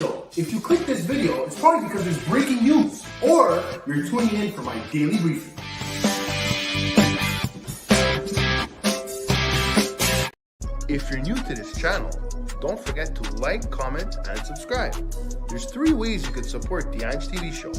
So, if you click this video, it's probably because there's breaking news, or you're tuning in for my daily briefing. If you're new to this channel, don't forget to like, comment, and subscribe. There's 3 ways you can support the Ange TV Show.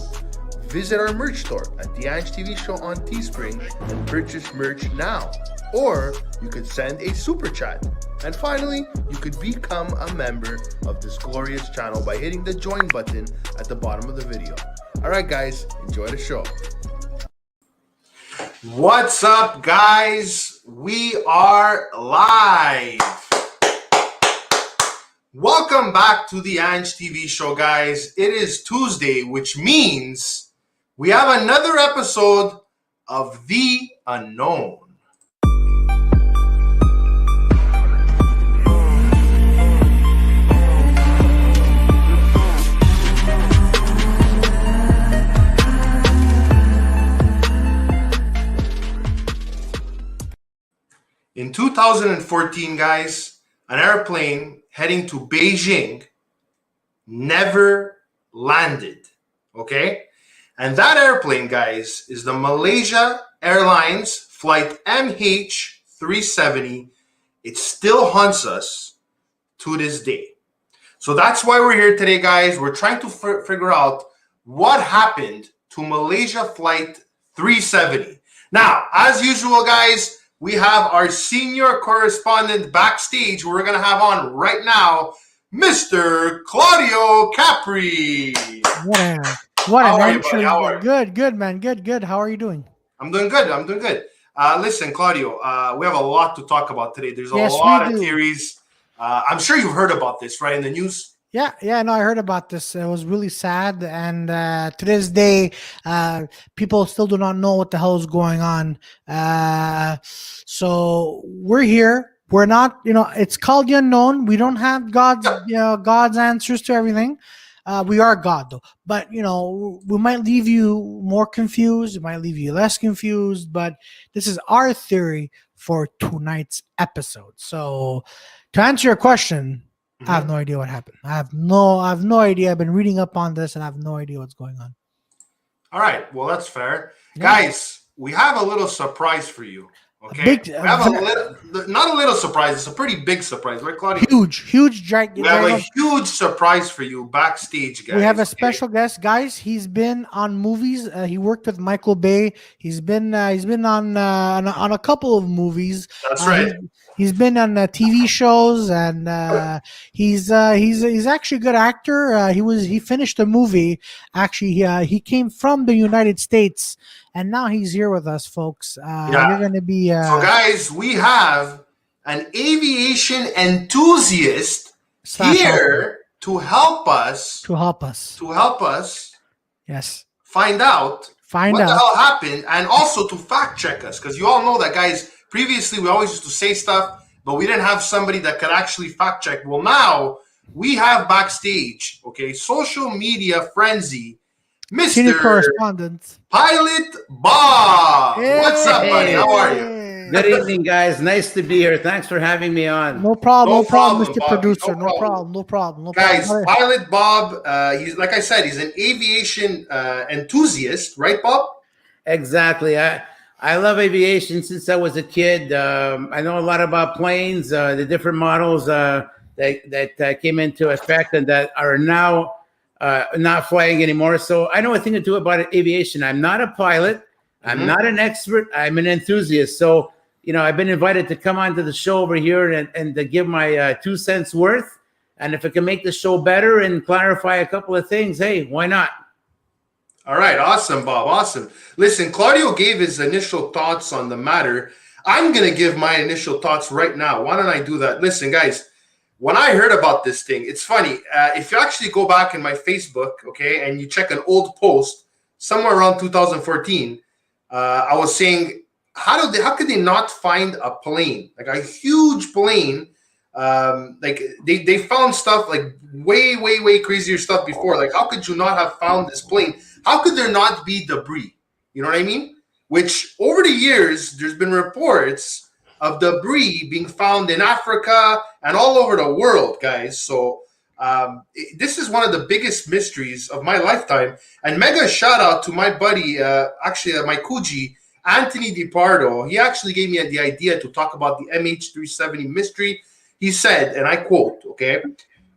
Visit our merch store at the Ange TV Show on Teespring and purchase merch now. Or you could send a super chat. And finally, you could become a member of this glorious channel by hitting the join button at the bottom of the video. Alright guys, enjoy the show. What's up guys? We are live. Welcome back to the Ange TV Show, guys. It is Tuesday, which means we have another episode of The Unknown. In 2014, guys, an airplane heading to Beijing never landed, okay? And that airplane, guys, is the Malaysia Airlines Flight MH370. It still haunts us to this day. So that's why we're here today, guys. We're trying to figure out what happened to Malaysia Flight 370. Now, as usual, guys, we have our senior correspondent backstage who we're going to have on right now, Mr. Claudio Capri. What an entry. Good, man. Good. How are you doing? I'm doing good. Listen, Claudio, we have a lot to talk about today. There's a lot of theories. I'm sure you've heard about this, right, in the news? Yeah, no, I heard about this. It was really sad, and to this day, people still do not know what the hell is going on. So we're here. We're not, it's called the unknown. We don't have God's answers to everything. We are God, though. But we might leave you more confused. It might leave you less confused. But this is our theory for tonight's episode. So to answer your question, I have no idea what happened. I have no idea. I've been reading up on this and I have no idea what's going on. All right. Well, that's fair. Yeah. Guys, we have a little surprise for you. Okay. We have not a little surprise. It's a pretty big surprise, right, Claudia? Huge, gigantic. We have a huge surprise for you backstage, guys. We have a special guest, guys. He's been on movies. He worked with Michael Bay. He's been on a couple of movies. That's right. He's been on TV shows, and he's actually a good actor. He finished a movie. Actually, he came from the United States, and now he's here with us, folks. You're gonna be so, guys. We have an aviation enthusiast here to help us. Yes. Find out what the hell happened, and also to fact check us, because you all know that, guys. Previously, we always used to say stuff, but we didn't have somebody that could actually fact check. Well, now we have backstage, okay, social media frenzy, Mr. Senior correspondent, Pilot Bob. Hey. What's up, buddy? How are you? Good evening, guys. Nice to be here. Thanks for having me on. No problem, Mr. Producer. No problem. Guys, Pilot Bob, he's, like I said, he's an aviation enthusiast, right, Bob? Exactly. I love aviation since I was a kid. I know a lot about planes, the different models that came into effect and that are now not flying anymore. So I know a thing or two about aviation. I'm not a pilot. I'm not an expert. I'm an enthusiast. So, I've been invited to come onto the show over here and to give my 2 cents worth. And if it can make the show better and clarify a couple of things, hey, why not? All right. Awesome, Bob. Awesome. Listen, Claudio gave his initial thoughts on the matter. I'm going to give my initial thoughts right now. Why don't I do that? Listen, guys, when I heard about this thing, it's funny. If you actually go back in my Facebook, okay, and you check an old post somewhere around 2014, I was saying, how could they not find a plane, like a huge plane? Like they found stuff like way crazier stuff before. Like, how could you not have found this plane? How could there not be debris? You know what I mean? Which over the years, there's been reports of debris being found in Africa and all over the world, guys. So This is one of the biggest mysteries of my lifetime. And mega shout out to my buddy, my Kuji, Anthony DiPardo. He actually gave me the idea to talk about the MH370 mystery. He said, and I quote, okay,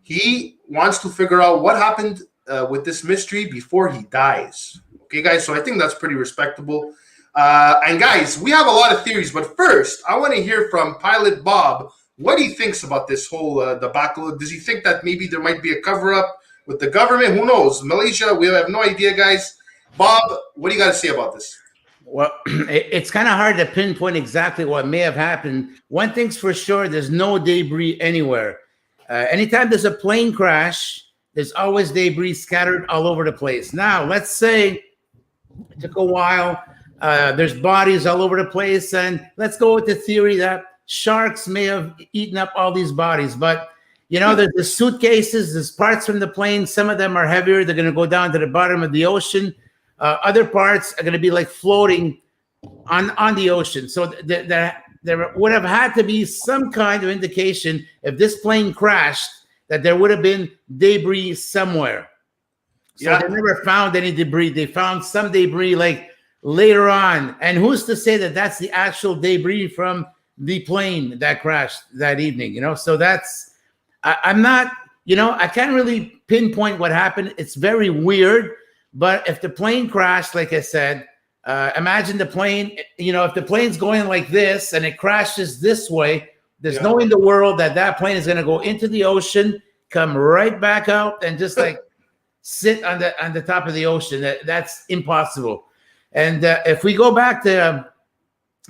he wants to figure out what happened with this mystery before he dies. Okay, guys, so I think that's pretty respectable. And guys, we have a lot of theories, but first, I want to hear from Pilot Bob what he thinks about this whole debacle. Does he think that maybe there might be a cover-up with the government? Who knows? Malaysia, we have no idea, guys. Bob, what do you got to say about this? Well, it's kind of hard to pinpoint exactly what may have happened. One thing's for sure, there's no debris anywhere. Anytime there's a plane crash, there's always debris scattered all over the place. Now, let's say it took a while. There's bodies all over the place. And let's go with the theory that sharks may have eaten up all these bodies. But, you know, there's the suitcases, there's parts from the plane. Some of them are heavier. They're going to go down to the bottom of the ocean. Other parts are going to be like floating on the ocean. So there would have had to be some kind of indication if this plane crashed that there would have been debris somewhere. So they never found any debris. They found some debris like later on. And who's to say that that's the actual debris from the plane that crashed that evening? You know, so that's, I'm not, you know, I can't really pinpoint what happened. It's very weird. But if the plane crashed, like I said, imagine the plane, you know, if the plane's going like this and it crashes this way, there's no in the world that plane is going to go into the ocean, come right back out and just like sit on the top of the ocean. That's impossible. And if we go back to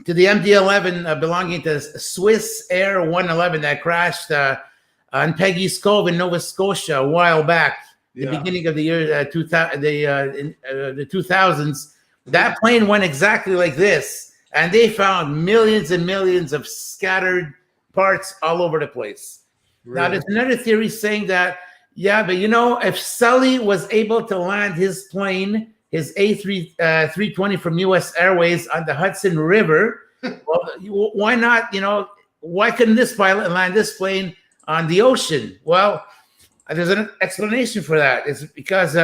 the MD-11 belonging to Swiss Air 111 that crashed on Peggy's Cove in Nova Scotia a while back, the beginning of the year 2000, the 2000s, that plane went exactly like this, and they found millions and millions of scattered parts all over the place. Really? Now, there's another theory saying that, but you know, if Sully was able to land his plane, his A320 from U.S. Airways on the Hudson River, well, why not, you know, why couldn't this pilot land this plane on the ocean? Well, there's an explanation for that. It's because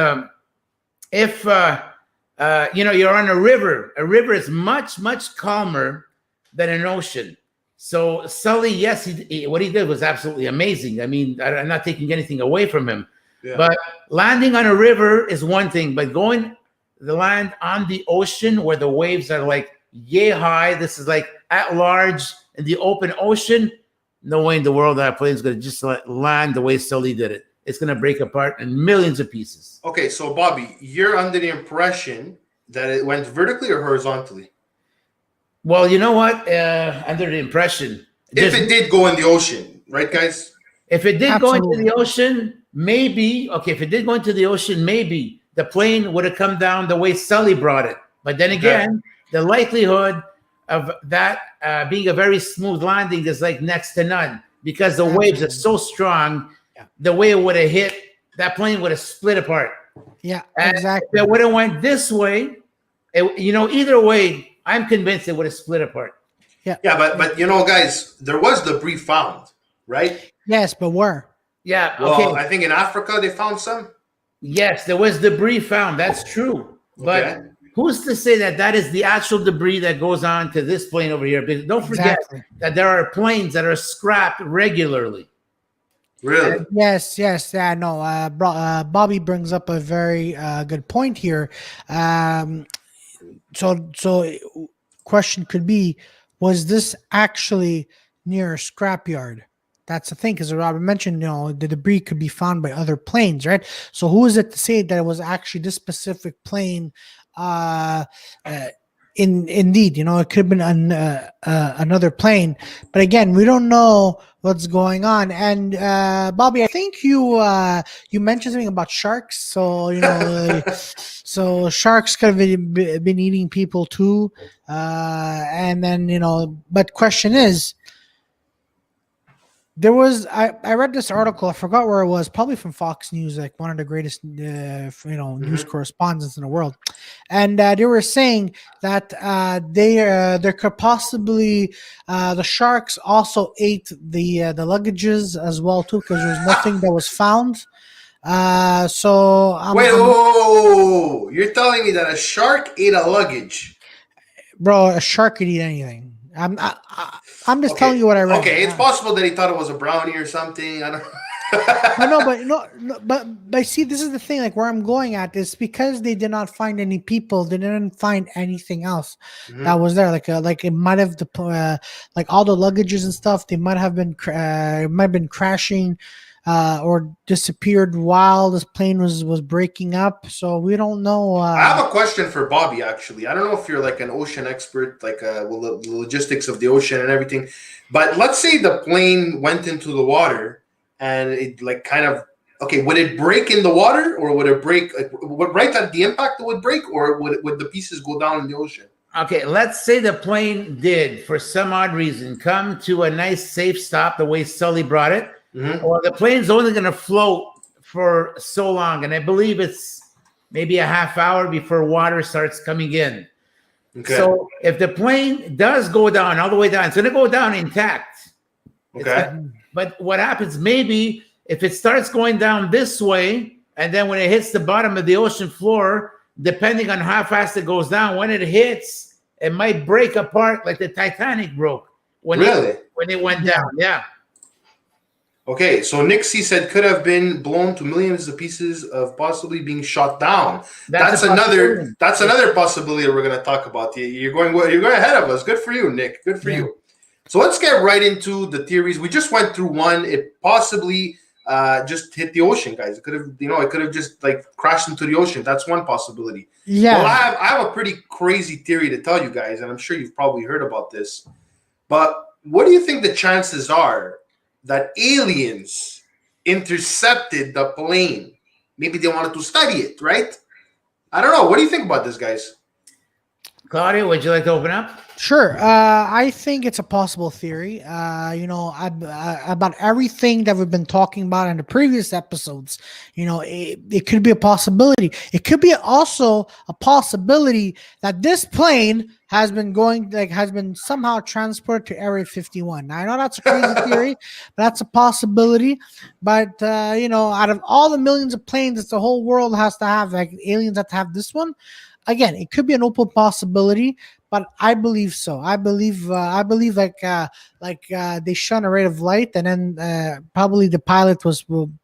if you know, you're on a river is much, much calmer than an ocean. So Sully, yes, what he did was absolutely amazing. I mean, I'm not taking anything away from him. Yeah. But landing on a river is one thing, but going the land on the ocean where the waves are like yay high, this is like at large in the open ocean, no way in the world that plane's going to just land the way Sully did it. It's going to break apart in millions of pieces. Okay, so Bobby, you're under the impression that it went vertically or horizontally? Well, you know what? Under the impression. If it did go in the ocean, right, guys? If it did go into the ocean, maybe. Okay, if it did go into the ocean, maybe the plane would have come down the way Sully brought it. But then again, the likelihood of that being a very smooth landing is like next to none because the waves are so strong. The way it would have hit, that plane would have split apart. Yeah, and exactly. If it would have went this way, you know, either way, I'm convinced it would have split apart. Yeah. Yeah, but you know, guys, there was debris found, right? Yes, but where? Yeah. Well, I think in Africa they found some. Yes, there was debris found. That's true. But who's to say that is the actual debris that goes on to this plane over here? Because don't forget that there are planes that are scrapped regularly. Really? Yes. Yeah, no. Bobby brings up a very good point here. So question could be, was this actually near a scrapyard? That's the thing, because Robert mentioned, you know, the debris could be found by other planes, right? So who is it to say that it was actually this specific plane? Indeed, you know, it could have been another plane, but again, we don't know what's going on. And Bobby, I think you mentioned something about sharks. So you know, so sharks could have been eating people too. And then, you know, but question is, there was I read this article, I forgot where it was, probably from Fox News, like one of the greatest news correspondents in the world, and they were saying that there could possibly the sharks also ate the luggages as well too, because there's nothing that was found. So Wait, whoa. You're telling me that a shark ate a luggage? bro, a shark could eat anything. I'm just telling you what I read. Okay, it's possible that he thought it was a brownie or something. I don't but see, this is the thing. Like where I'm going at is because they did not find any people. They didn't find anything else that was there. Like it might have like all the luggages and stuff. They might have been crashing or disappeared while this plane was breaking up. So we don't know. I have a question for Bobby. Actually, I don't know if you're like an ocean expert, like with the logistics of the ocean and everything. But let's say the plane went into the water. And it like kind of would it break in the water, or would it break right at the impact? It would break, or would the pieces go down in the ocean? Okay, let's say the plane did, for some odd reason, come to a nice safe stop the way Sully brought it, or the plane's only going to float for so long, and I believe it's maybe a half hour before water starts coming in. Okay. So if the plane does go down all the way down, it's going to go down intact. Okay. But what happens, maybe if it starts going down this way, and then when it hits the bottom of the ocean floor, depending on how fast it goes down, when it hits, it might break apart like the Titanic broke when it went down. Yeah. Okay, so Nick C said could have been blown to millions of pieces of possibly being shot down. That's another possibility that we're going to talk about. You're going ahead of us. Good for you, Nick. Good for you. So let's get right into the theories. We just went through one. It possibly just hit the ocean, guys. It could have just like crashed into the ocean. That's one possibility. Yeah. Well, I have a pretty crazy theory to tell you guys, and I'm sure you've probably heard about this. But what do you think the chances are that aliens intercepted the plane? Maybe they wanted to study it, right? I don't know. What do you think about this, guys? Claudia, would you like to open up? Sure. I think it's a possible theory. About everything that we've been talking about in the previous episodes, it could be a possibility. It could be also a possibility that this plane has been somehow transported to Area 51. Now, I know that's a crazy theory, but that's a possibility. But, out of all the millions of planes that the whole world has to have, like aliens have to have this one. Again, it could be an open possibility, but I believe so. I believe they shone a ray of light, and then probably the pilot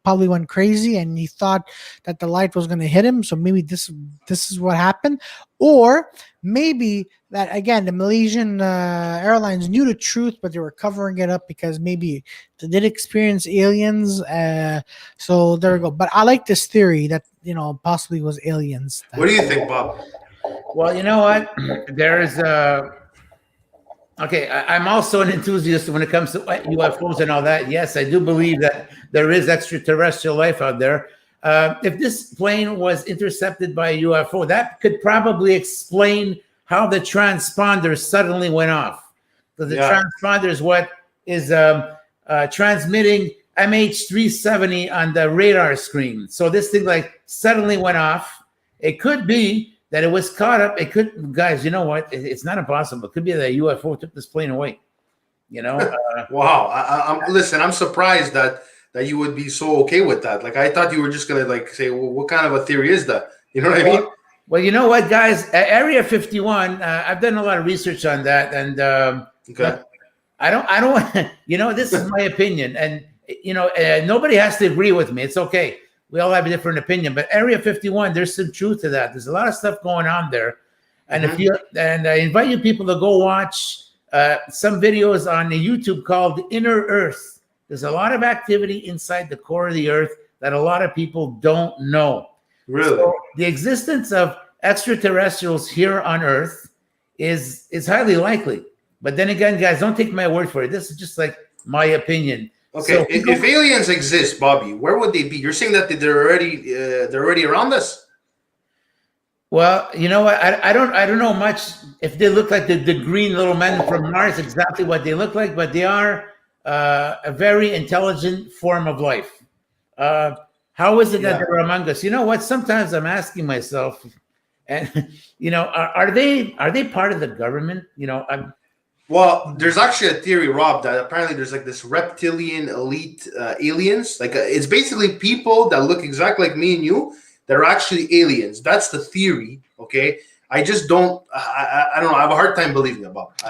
probably went crazy, and he thought that the light was going to hit him. So maybe this is what happened, or maybe that again the Malaysian airlines knew the truth, but they were covering it up because maybe they did experience aliens. So there we go. But I like this theory that possibly was aliens. What do you think, Bob? Well, you know what? There's I'm also an enthusiast when it comes to UFOs and all that. Yes, I do believe that there is extraterrestrial life out there. If this plane was intercepted by a UFO, that could probably explain how the transponder suddenly went off. Because the transponder is what is transmitting MH370 on the radar screen. So this thing suddenly went off. It could be that it was caught up. It could, guys, you know what? It's not impossible. It could be that a UFO took this plane away. Wow. Listen, I'm surprised that you would be so okay with that. Like, I thought you were just going to say, well, what kind of a theory is that? You know what I mean? Well, you know what, guys? Area 51, I've done a lot of research on that. And I don't, this is my opinion. And, nobody has to agree with me. It's okay. We all have a different opinion, but Area 51, there's some truth to that. There's a lot of stuff going on there. And I invite you people to go watch some videos on the YouTube called Inner Earth. There's a lot of activity inside the core of the earth that a lot of people don't know. Really? So the existence of extraterrestrials here on Earth is highly likely. But then again, guys, don't take my word for it. This is just like my opinion. Okay, so, if aliens exist, Bobby, where would they be? You're saying that they're already around us? Well, you know what? I don't know much if they look like the green little men from Mars, exactly what they look like, but they are a very intelligent form of life. How is it that they're among us? You know what? Sometimes I'm asking myself, And are they part of the government? Well, there's actually a theory, Rob, that apparently there's like this reptilian elite aliens. Like it's basically people that look exactly like me and you that are actually aliens. That's the theory. Okay, I just don't. I don't know. I have a hard time believing about.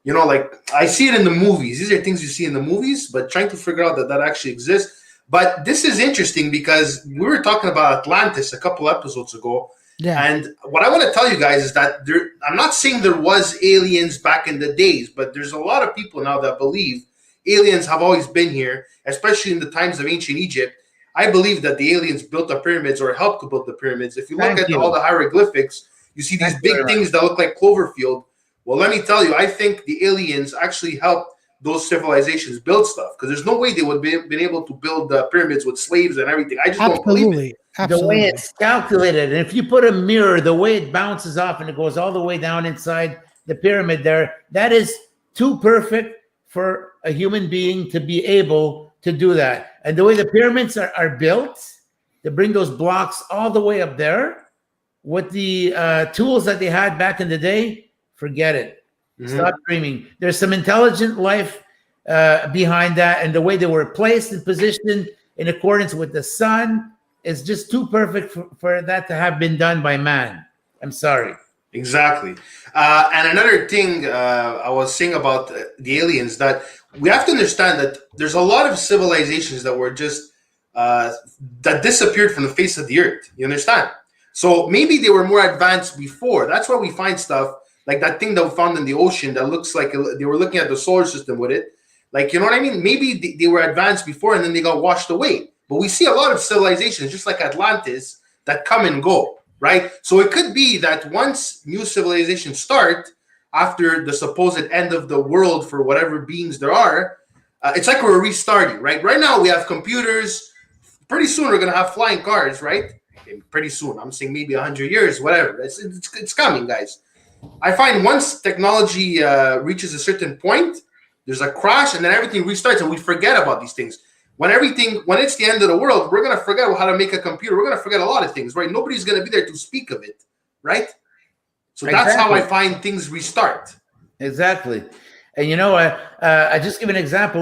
Like I see it in the movies. These are things you see in the movies, but trying to figure out that actually exists. But this is interesting because we were talking about Atlantis a couple episodes ago. Yeah. And what I want to tell you guys is that I'm not saying there was aliens back in the days, but there's a lot of people now that believe aliens have always been here, especially in the times of ancient Egypt. I believe that the aliens built the pyramids or helped to build the pyramids. If you look at all the hieroglyphics, you see these big things that look like Cloverfield. Well, let me tell you, I think the aliens actually helped those civilizations build stuff because there's no way they would have been able to build the pyramids with slaves and everything. I just don't believe it. Absolutely. The way it's calculated, and if you put a mirror, the way it bounces off and it goes all the way down inside the pyramid there, that is too perfect for a human being to be able to do that. And the way the pyramids are built, to bring those blocks all the way up there with the tools that they had back in the day, forget it. Stop dreaming. There's some intelligent life behind that, and the way they were placed and positioned in accordance with the sun is just too perfect for that to have been done by man. I'm sorry. Exactly. And another thing I was saying about the aliens, that we have to understand that there's a lot of civilizations that were just that disappeared from the face of the earth. You understand? So maybe they were more advanced before. That's why we find stuff like that thing that we found in the ocean that looks like they were looking at the solar system with it. Like, you know what I mean? Maybe they were advanced before and then they got washed away. But we see a lot of civilizations, just like Atlantis, that come and go, right? So it could be that once new civilizations start, after the supposed end of the world for whatever beings there are, it's like we're restarting, right? Right now we have computers. Pretty soon we're going to have flying cars, right? Pretty soon. I'm saying maybe 100 years, whatever. It's coming, guys. I find once technology reaches a certain point, there's a crash and then everything restarts and we forget about these things. When it's the end of the world, we're going to forget how to make a computer. We're going to forget a lot of things, right? Nobody's going to be there to speak of it, right? So that's how I find things restart. Exactly. And, I just give an example.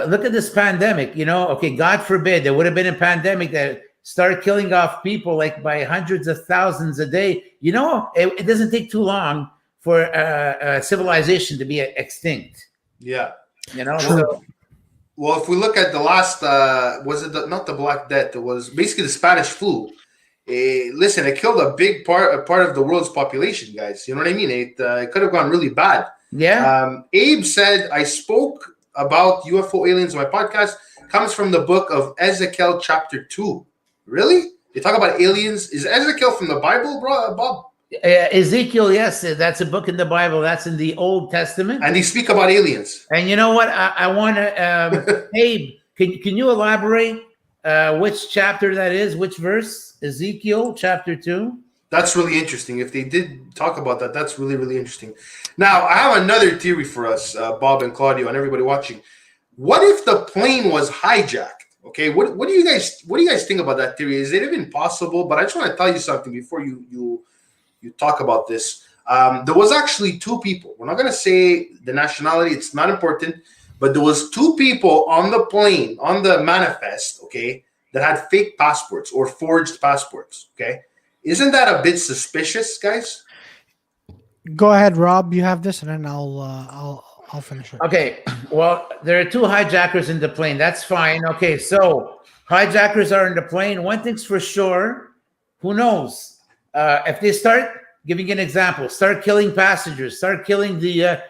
Look at this pandemic, okay, God forbid there would have been a pandemic that started killing off people like by hundreds of thousands a day. It doesn't take too long for a civilization to be extinct. Yeah. So, well, if we look at the last, was it not the Black Death? It was basically the Spanish flu. Listen, it killed a big part of the world's population, guys. You know what I mean? It could have gone really bad. Yeah. Abe said, I spoke about UFO aliens on my podcast. Comes from the book of Ezekiel chapter 2. Really? They talk about aliens. Is Ezekiel from the Bible, bro, Bob? Ezekiel, yes, that's a book in the Bible. That's in the Old Testament. And they speak about aliens. And you know what? I want to, Abe, can you elaborate which chapter that is, which verse? Ezekiel chapter 2? That's really interesting. If they did talk about that, that's really, really interesting. Now, I have another theory for us, Bob and Claudio and everybody watching. What if the plane was hijacked? Okay, what do you guys think about that theory? Is it even possible? But I just want to tell you something before you talk about this. There was actually two people. We're not going to say the nationality. It's not important. But there was two people on the plane, on the manifest, okay, that had fake passports or forged passports, okay? Isn't that a bit suspicious, guys? Go ahead, Rob. You have this, and then I'll finish it. Okay. Well, there are two hijackers in the plane. That's fine. Okay, so hijackers are in the plane. One thing's for sure. Who knows? If they start giving an example, start killing passengers, start killing the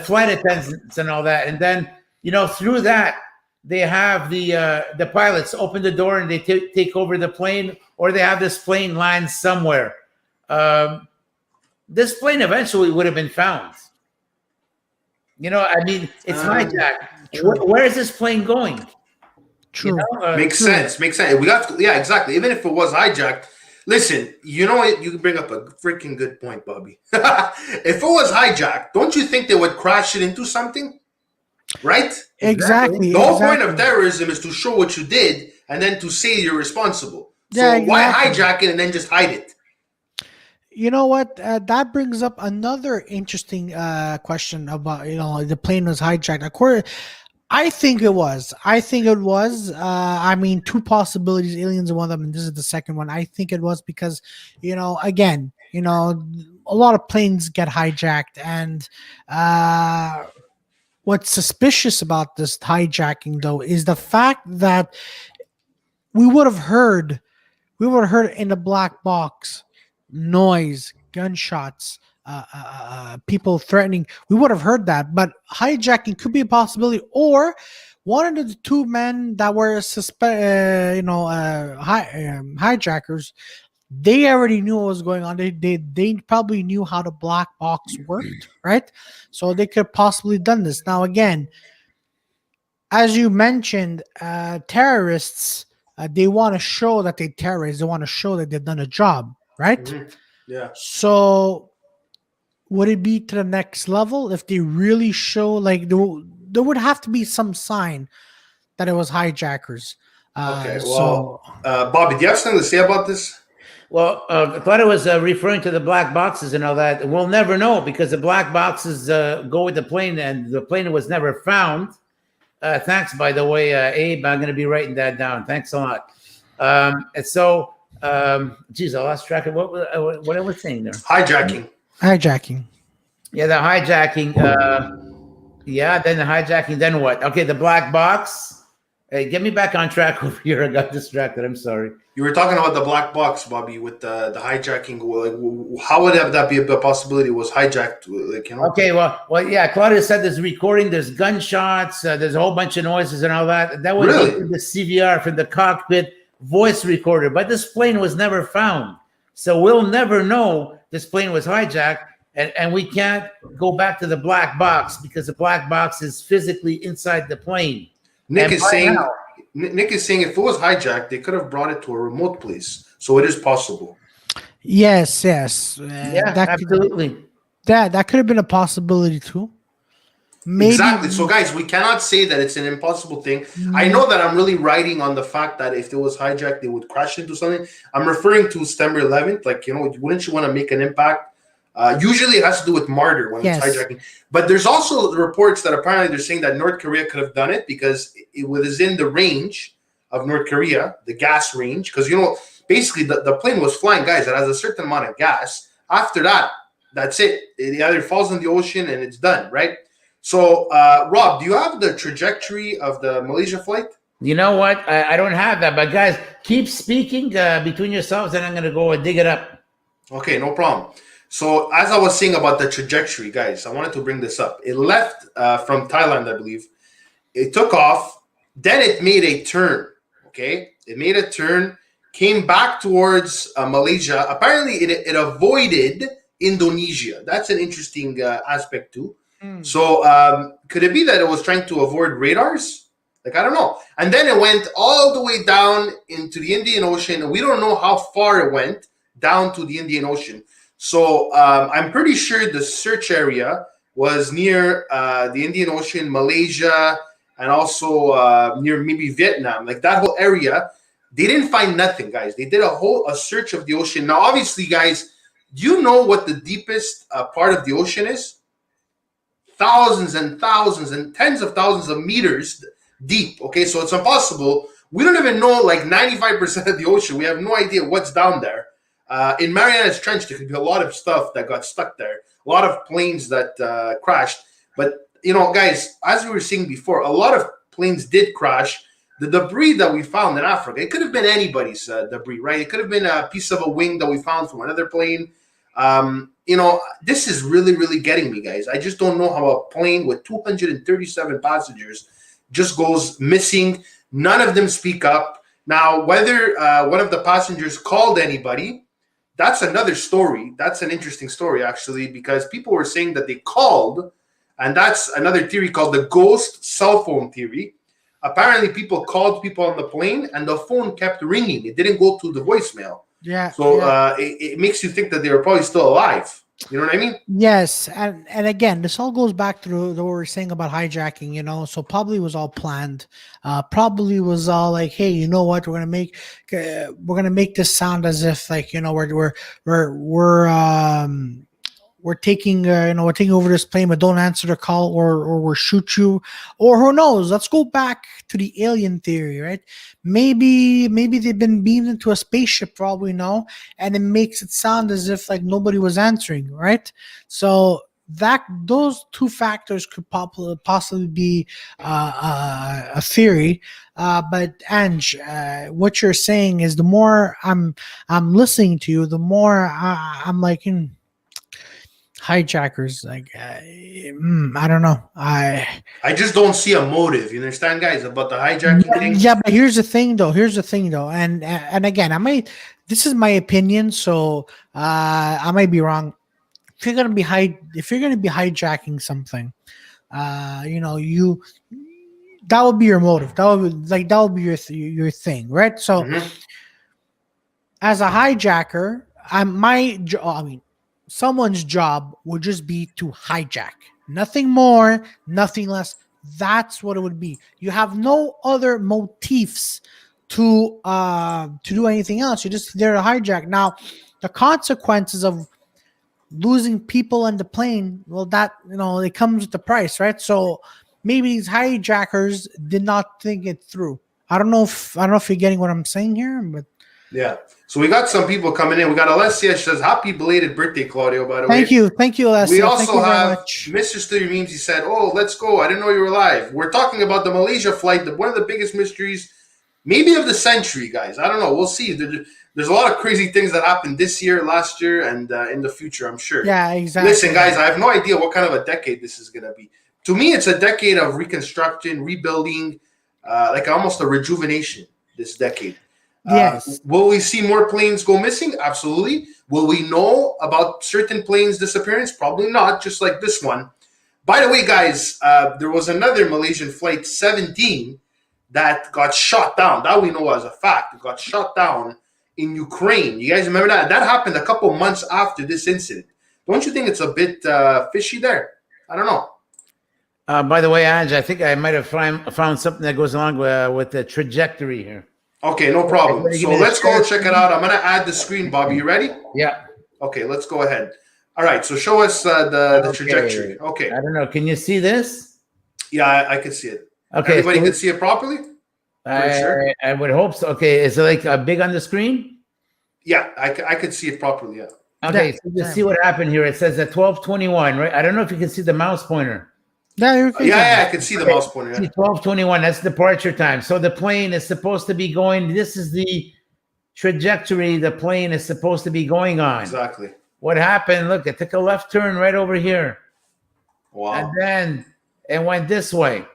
flight attendants and all that, and then through that they have the pilots open the door and they take over the plane, or they have this plane land somewhere. This plane eventually would have been found. It's hijacked. Where is this plane going? True. Makes sense. We have to, yeah, exactly. Even if it was hijacked, listen, you know what? You bring up a freaking good point, Bobby. If it was hijacked, don't you think they would crash it into something? Right? Exactly. The whole point of terrorism is to show what you did and then to say you're responsible. So Yeah, why exactly. hijack it and then just hide it? You know what? That brings up another interesting question about the plane was hijacked. According, I think it was. I think it was. I mean, two possibilities. Aliens are one of them, and this is the second one. I think it was because, again, a lot of planes get hijacked, and what's suspicious about this hijacking, though, is the fact that we would have heard, in the black box noise, gunshots, people threatening. We would have heard that, but hijacking could be a possibility, or one of the two men that were hijackers. They already knew what was going on. They probably knew how the black box worked, right? So they could have possibly done this. Now, again, as you mentioned, terrorists, they want to show that they terrorists. They want to show that they've done a job, right? Mhm. Yeah. So would it be to the next level if they really show, like, there would have to be some sign that it was hijackers. Okay. Well, Bobby, do you have something to say about this? Well, I thought it was referring to the black boxes and all that. We'll never know because the black boxes go with the plane, and the plane was never found. Thanks, by the way, Abe. I'm going to be writing that down. Thanks a lot. And so, geez, I lost track of what I was saying there. Hijacking. Yeah, the hijacking. Yeah, then the hijacking. Then what? Okay, the black box. Hey, get me back on track over here. I got distracted. I'm sorry. You were talking about the black box, Bobby, with the hijacking. Like, how would that be a possibility? It was hijacked? Okay, well, yeah. Claudia said there's recording, there's gunshots, there's a whole bunch of noises and all that. That was Really? the CVR from the cockpit voice recorder, but this plane was never found, so we'll never know this plane was hijacked, and we can't go back to the black box because the black box is physically inside the plane. Nick is saying if it was hijacked, they could have brought it to a remote place. So it is possible. Yes. Yeah, absolutely. That could have been a possibility too. Maybe. Exactly. So, guys, we cannot say that it's an impossible thing. I know that I'm really writing on the fact that if it was hijacked, they would crash into something. I'm referring to September 11th. Like, wouldn't you want to make an impact? Usually it has to do with murder when it's hijacking. But there's also reports that apparently they're saying that North Korea could have done it because it was in the range of North Korea, the gas range. Because, basically the plane was flying, guys. It has a certain amount of gas. After that, that's it. It either falls in the ocean and it's done, right? So, Rob, do you have the trajectory of the Malaysia flight? You know what? I don't have that. But, guys, keep speaking between yourselves and I'm going to go and dig it up. Okay, no problem. So as I was saying about the trajectory, guys, I wanted to bring this up. It left from Thailand, I believe. It took off. Then it made a turn, okay? It made a turn, came back towards Malaysia. Apparently, it avoided Indonesia. That's an interesting aspect too. So could it be that it was trying to avoid radars? Like, I don't know. And then it went all the way down into the Indian Ocean. And we don't know how far it went down to the Indian Ocean. So I'm pretty sure the search area was near the Indian Ocean, Malaysia, and also near maybe Vietnam. Like that whole area, they didn't find nothing, guys. They did a search of the ocean. Now, obviously, guys, do you know what the deepest part of the ocean is? Thousands and thousands and tens of thousands of meters deep. Okay, so it's impossible. We don't even know like 95% of the ocean. We have no idea what's down there. In Marianas Trench, there could be a lot of stuff that got stuck there, a lot of planes that crashed. But, guys, as we were saying before, a lot of planes did crash. The debris that we found in Africa, it could have been anybody's debris, right? It could have been a piece of a wing that we found from another plane. This is really, really getting me, guys. I just don't know how a plane with 237 passengers just goes missing. None of them speak up. Now, whether one of the passengers called anybody, that's another story. That's an interesting story, actually, because people were saying that they called, and that's another theory called the ghost cell phone theory. Apparently, people called people on the plane, and the phone kept ringing. It didn't go to the voicemail. Yeah. So it makes you think that they were probably still alive. You know what I mean? Yes, and again, this all goes back to what we were saying about hijacking. So probably was all planned. Probably was all like, hey, you know what? We're gonna make this sound as if like we're taking we're taking over this plane, but don't answer the call, or we'll shoot you, or who knows. Let's go back to the alien theory, right? Maybe they've been beamed into a spaceship for all we know, and it makes it sound as if like nobody was answering, right? So that those two factors could possibly be a theory. But Ange, what you're saying is the more I'm listening to you, the more I'm like, hijackers, like I don't know. I just don't see a motive. You understand, guys, about the hijacking thing? Yeah, but here's the thing though, and again, this is my opinion, so I might be wrong. If you're gonna be hijacking something, you that would be your motive. That would be your thing, right? So as a hijacker, someone's job would just be to hijack. Nothing more, nothing less. That's what it would be. You have no other motifs to do anything else. You're just there to hijack. Now, the consequences of losing people on the plane, well, that it comes with the price, right? So maybe these hijackers did not think it through. I don't know if you're getting what I'm saying here, but yeah. So we got some people coming in. We got Alessia. She says, happy belated birthday, Claudio, by the way. Thank you, Alessia. We also have much. Mr. Studio Memes. He said, oh, let's go. I didn't know you were live. We're talking about the Malaysia flight, one of the biggest mysteries, maybe of the century, guys. I don't know. We'll see. There's a lot of crazy things that happened this year, last year, and in the future, I'm sure. Yeah, exactly. Listen, guys, I have no idea what kind of a decade this is going to be. To me, it's a decade of reconstruction, rebuilding, like almost a rejuvenation this decade. Yes. Will we see more planes go missing? Absolutely. Will we know about certain planes' disappearance? Probably not, just like this one. By the way, guys, there was another Malaysian Flight 17 that got shot down. That we know as a fact. It got shot down in Ukraine. You guys remember that? That happened a couple months after this incident. Don't you think it's a bit fishy there? I don't know. By the way, Ange, I think I might have found something that goes along with the trajectory here. Okay, no problem. So let's go check it out. I'm going to add the screen, Bobby. You ready? Yeah. Okay, let's go ahead. All right, so show us the trajectory. Okay. I don't know. Can you see this? Yeah, I can see it. Okay. Everybody can see it properly? I would hope so. Okay, is it like big on the screen? Yeah, I could see it properly, yeah. Okay, so just see what happened here. It says at 12:21, right? I don't know if you can see the mouse pointer. Yeah, I can see the mouse pointer. Yeah. 12:21, that's departure time. So the plane is supposed to be going, this is the trajectory the plane is supposed to be going on. Exactly. What happened? Look, it took a left turn right over here. Wow. And then it went this way.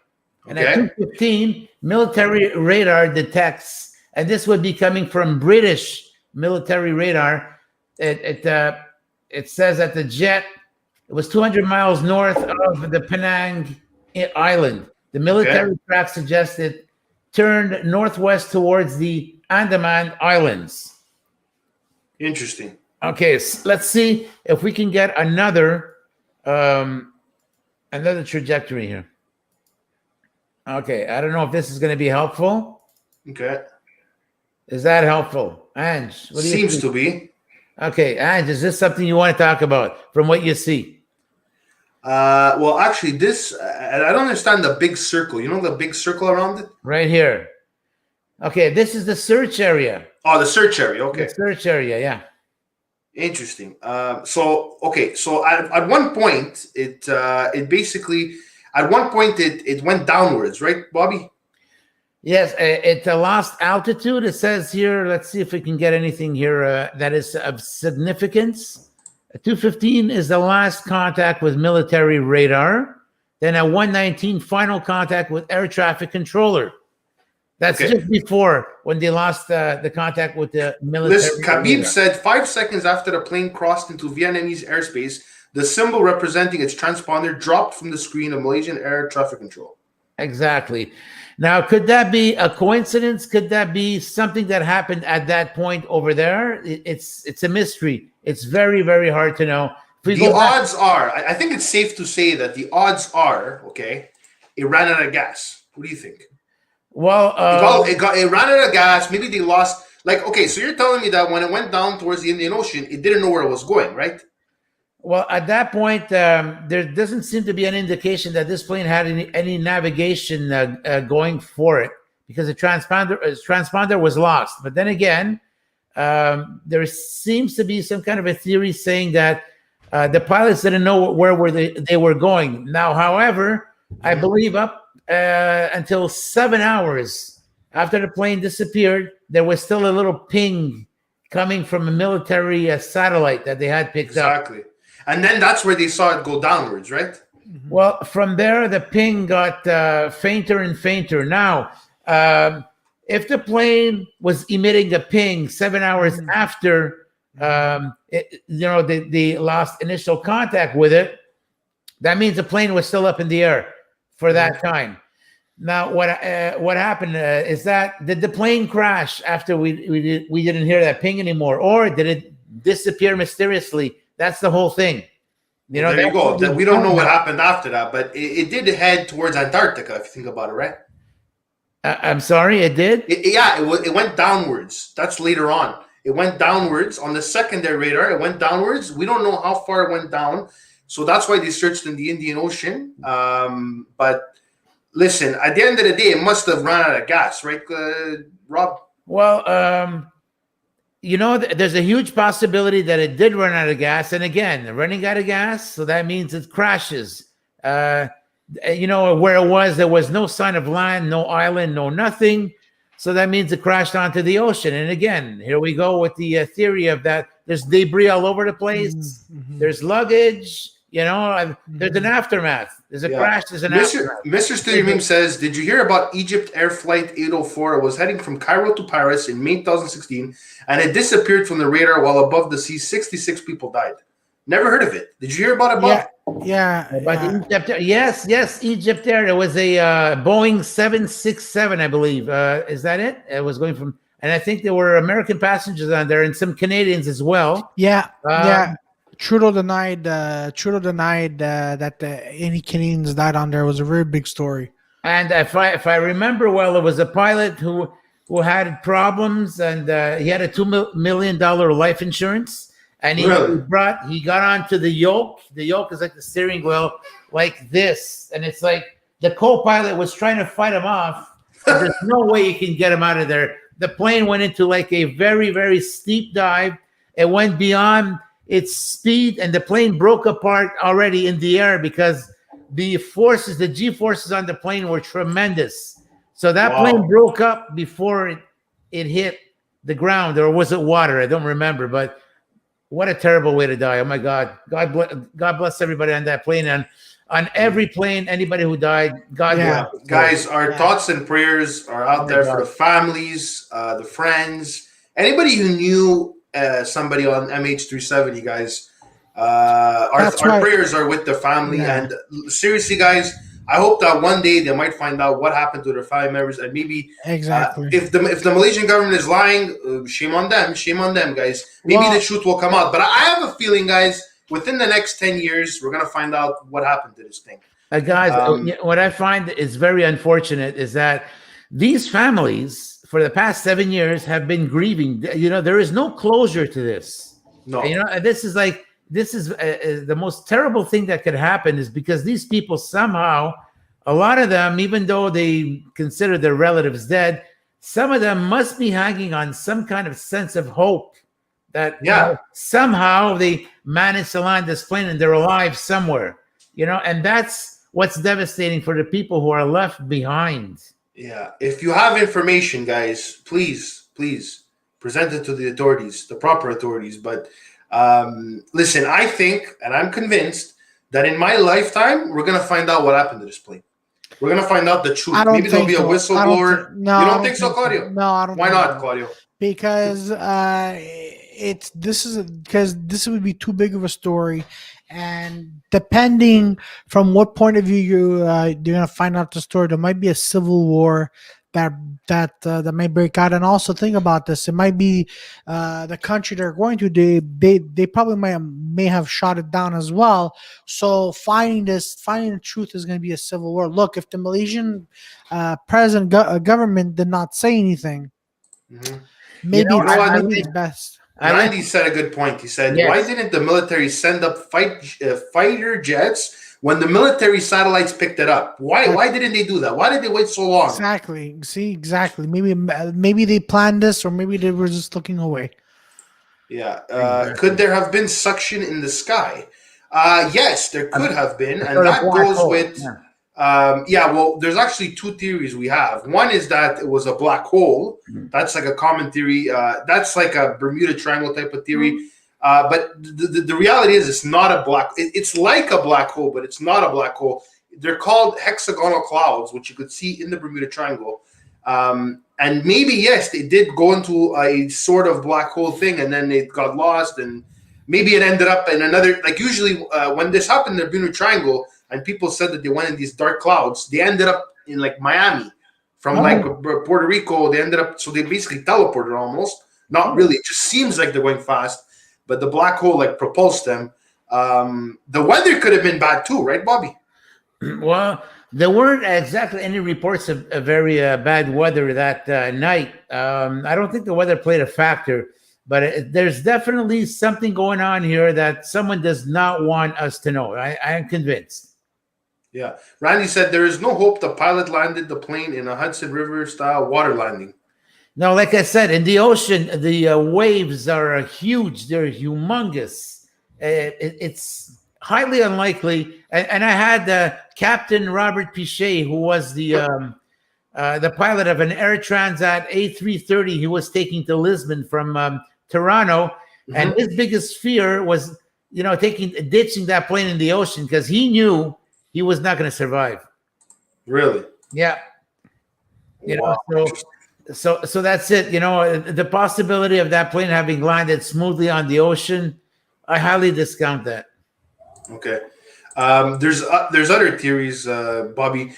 And at 2:15, military radar detects, and this would be coming from British military radar. It says that the jet, it was 200 miles north of the Penang Island. The military craft suggested turned northwest towards the Andaman Islands. Interesting. Okay, so let's see if we can get another trajectory here. Okay, I don't know if this is going to be helpful. Okay. Is that helpful? Ange, what do you think? Seems to be. Okay, Ange, is this something you want to talk about from what you see? Well, actually, this, I don't understand the big circle. You know the big circle around it? Right here. Okay, this is the search area. Oh, the search area. Okay. The search area, yeah. Interesting. So at one point, it basically, at one point, it went downwards, right, Bobby? Yes, it lost altitude. It says here, let's see if we can get anything here that is of significance. 2:15 is the last contact with military radar. Then at 1:19, final contact with air traffic controller. That's just before when they lost the contact with the military. Listen, Khabib said 5 seconds after the plane crossed into Vietnamese airspace, the symbol representing its transponder dropped from the screen of Malaysian air traffic control. Exactly. Now, could that be a coincidence? Could that be something that happened at that point over there? It's a mystery. It's very, very hard to know. The odds are, I think it's safe to say that the odds are, okay, it ran out of gas. What do you think? Well, it ran out of gas. Maybe they lost. Like, okay, so you're telling me that when it went down towards the Indian Ocean, it didn't know where it was going, right? Well, at that point, there doesn't seem to be an indication that this plane had any navigation going for it, because the transponder was lost. But then again, there seems to be some kind of a theory saying that the pilots didn't know where they were going. Now, however, I believe up until 7 hours after the plane disappeared, there was still a little ping coming from a military satellite that they had picked up. Exactly. And then that's where they saw it go downwards, right? Well, from there, the ping got fainter and fainter. Now, if the plane was emitting a ping 7 hours after, they lost initial contact with it, that means the plane was still up in the air for that time. Now, what happened is that, did the plane crash after we didn't hear that ping anymore, or did it disappear mysteriously? That's the whole thing. There you go. We don't know what happened after that, but it did head towards Antarctica, if you think about it, right? I'm sorry, it did? It went downwards. That's later on. It went downwards on the secondary radar. It went downwards. We don't know how far it went down, so that's why they searched in the Indian Ocean. But listen, at the end of the day, it must have run out of gas, right, Rob? Well, there's a huge possibility that it did run out of gas. And again, running out of gas, so that means it crashes. Where it was, there was no sign of land, no island, no nothing. So that means it crashed onto the ocean. And again, here we go with the theory of that there's debris all over the place. There's luggage. There's an aftermath. There's a crash. There's an aftermath. Mr. Studio Meme says, did you hear about Egypt Air Flight 804? It was heading from Cairo to Paris in May 2016, and it disappeared from the radar while above the sea. 66 people died. Never heard of it. Did you hear about it, Bob? Egypt, yes, Egypt Air. It was a Boeing 767, I believe. Is that it? It was going from, and I think there were American passengers on there and some Canadians as well. Yeah. Trudeau denied that any Canadians died on there. It was a very big story. And if I remember well, it was a pilot who had problems, and he had a $2 million life insurance, and he got onto the yoke. The yoke is like the steering wheel, like this, and it's like the co-pilot was trying to fight him off. There's no way you can get him out of there. The plane went into like a very, very steep dive. It went beyond its speed, and the plane broke apart already in the air because the G-forces on the plane were tremendous. So that plane broke up before it hit the ground, or was it water? I don't remember, but what a terrible way to die. Oh my God. God bless everybody on that plane, and on every plane, anybody who died, God bless. Guys, our thoughts and prayers are out there for the families, the friends, anybody who knew somebody on MH370, guys. Our prayers are with the family, and seriously, guys, I hope that one day they might find out what happened to their family members, and maybe if the Malaysian government is lying, shame on them, guys. Maybe the truth will come out. But I have a feeling, guys, within the next 10 years, we're gonna find out what happened to this thing. Guys, what I find is very unfortunate is that these families, for the past 7 years, have been grieving. There is no closure to this. No. And this is the most terrible thing that could happen, is because these people somehow, a lot of them, even though they consider their relatives dead, some of them must be hanging on some kind of sense of hope that somehow they managed to land this plane and they're alive somewhere. And that's what's devastating for the people who are left behind. Yeah, if you have information, guys, please present it to the authorities, the proper authorities. But listen, I think, and I'm convinced, that in my lifetime, we're going to find out what happened to this plane. We're going to find out the truth. Maybe there'll be a whistleblower. You don't think so, Claudio? No, I don't. Why not, Claudio? Because this would be too big of a story. And depending from what point of view you're going to find out the story, there might be a civil war that may break out. And also think about this: it might be the country they're going to. They probably may have shot it down as well. So finding the truth is going to be a civil war. Look, if the Malaysian president government did not say anything, maybe it's best. Randy said a good point. He said, "Why didn't the military send up fighter jets?" When the military satellites picked it up, why didn't they do that? Why did they wait so long? Exactly. See, exactly. Maybe they planned this, or maybe they were just looking away. Yeah. Could there have been suction in the sky? Yes, there could have been, and that goes with. Well, there's actually two theories we have. One is that it was a black hole. That's like a common theory. That's like a Bermuda Triangle type of theory. But the reality is it's not a black. It's like a black hole, but it's not a black hole. They're called hexagonal clouds, which you could see in the Bermuda Triangle. And maybe, yes, they did go into a sort of black hole thing, and then it got lost, and maybe it ended up in another. Like usually when this happened in the Bermuda Triangle, and people said that they went in these dark clouds, they ended up in like Miami from like Puerto Rico. They ended up, so they basically teleported almost. Not really. It just seems like they're going fast. But the black hole like propulsed them. The weather could have been bad too, right, Bobby? Well, there weren't exactly any reports of very bad weather that night. I don't think the weather played a factor, but there's definitely something going on here that someone does not want us to know. I am convinced. Yeah. Randy said there is no hope the pilot landed the plane in a Hudson River style water landing. No, like I said, in the ocean, the waves are huge. They're humongous. It's highly unlikely. And I had Captain Robert Pichet, who was the pilot of an Air Transat A330 he was taking to Lisbon from Toronto. And his biggest fear was, ditching that plane in the ocean because he knew he was not going to survive. Really? Yeah. Wow. So that's it. The possibility of that plane having landed smoothly on the ocean, I highly discount that. Okay. There's other theories, Bobby.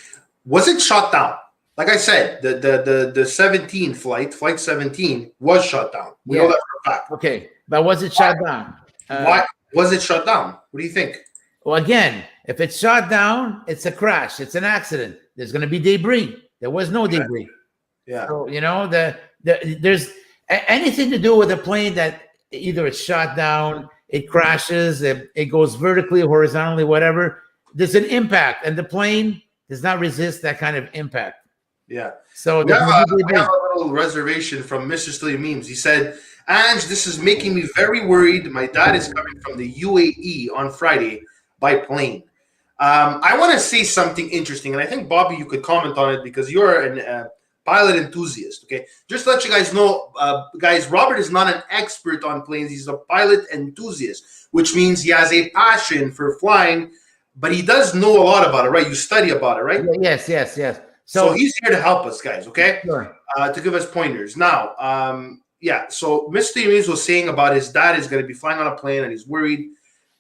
Was it shot down? Like I said, the 17 flight 17 was shot down. We know that for a fact. Okay, but was it shot down? Why was it shot down? What do you think? Well, again, if it's shot down, it's a crash. It's an accident. There's going to be debris. There was no debris. Yeah. So, there's anything to do with a plane that either it's shot down, it crashes, it goes vertically, horizontally, whatever. There's an impact, and the plane does not resist that kind of impact. Yeah. So we have a little reservation from Mr. Stilly Memes. He said, Ange, this is making me very worried. My dad is coming from the UAE on Friday by plane. I want to say something interesting, and I think, Bobby, you could comment on it because you're an pilot enthusiast, okay? Just to let you guys know, guys, Robert is not an expert on planes. He's a pilot enthusiast, which means he has a passion for flying, but he does know a lot about it, right? You study about it, right? Yes. So he's here to help us, guys, okay? Sure. To give us pointers. Now, so Mr. Yamis was saying about his dad is going to be flying on a plane and he's worried.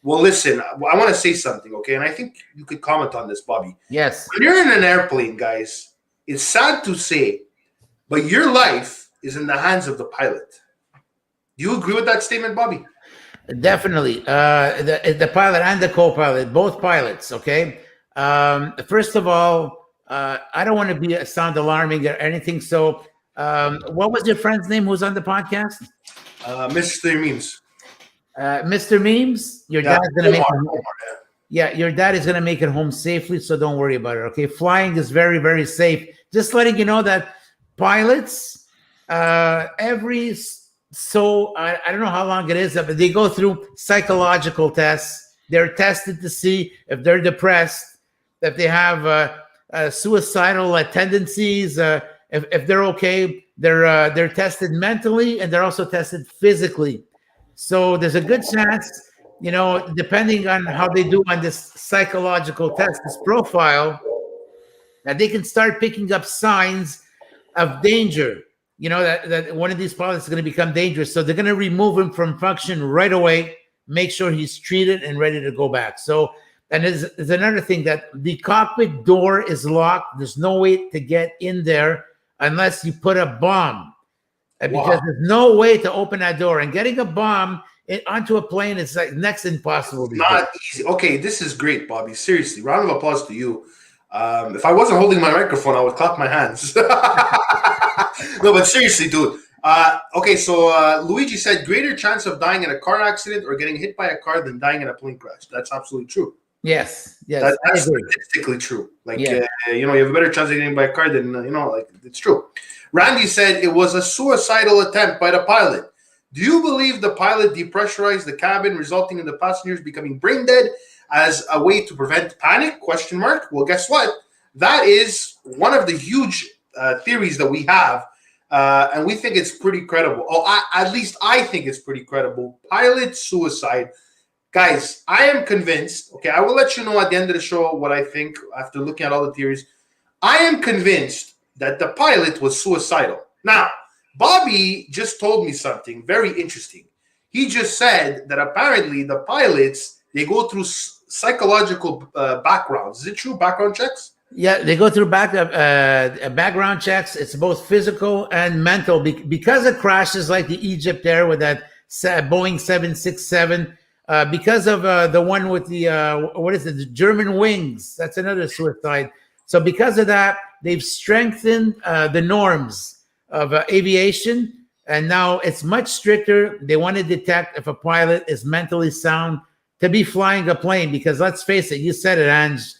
Well, listen, I want to say something, okay? And I think you could comment on this, Bobby. Yes. When you're in an airplane, guys, it's sad to say, but your life is in the hands of the pilot. Do you agree with that statement, Bobby? Definitely. The pilot and the co-pilot, both pilots, okay? First of all, I don't want to sound alarming or anything. So what was your friend's name who's on the podcast? Mr. Memes. Mr. Memes, your dad's going to make it home. Yeah, your dad is going to make it home safely, so don't worry about it, okay? Flying is very, very safe. Just letting you know that pilots, I don't know how long it is, but they go through psychological tests. They're tested to see if they're depressed, if they have suicidal tendencies, if they're okay. They're tested mentally, and they're also tested physically. So there's a good chance, depending on how they do on this psychological test, this profile, that they can start picking up signs of danger. That one of these pilots is going to become dangerous. So they're going to remove him from function right away, make sure he's treated and ready to go back. So, and there's another thing, that the cockpit door is locked. There's no way to get in there unless you put a bomb. Because Wow. there's no way to open that door. And getting a bomb onto a plane is like next impossible. Not easy. Okay, this is great, Bobby. Seriously, round of applause to you. If I wasn't holding my microphone, I would clap my hands. No, but seriously, dude. Okay, so Luigi said greater chance of dying in a car accident or getting hit by a car than dying in a plane crash. That's absolutely true. Yes, That's statistically true. Like, you have a better chance of getting hit by a car than, like, it's true. Randy said it was a suicidal attempt by the pilot. Do you believe the pilot depressurized the cabin, resulting in the passengers becoming brain dead as a way to prevent panic? Question mark. Well, guess what? That is one of the huge theories that we have, and we think it's pretty credible. At least I think it's pretty credible. Pilot suicide. Guys, I am convinced. Okay, I will let you know at the end of the show what I think after looking at all the theories. I am convinced that the pilot was suicidal. Now, Bobby just told me something very interesting. He just said that apparently the pilots, they go through psychological backgrounds. Is it true? Background checks? Yeah, they go through background checks. It's both physical and mental. Because of crashes like the Egypt Air with that Boeing 767, because of the one with the, the German wings. That's another suicide. So because of that, they've strengthened the norms of aviation, and now it's much stricter. They want to detect if a pilot is mentally sound to be flying a plane, because let's face it, you said it, Ange,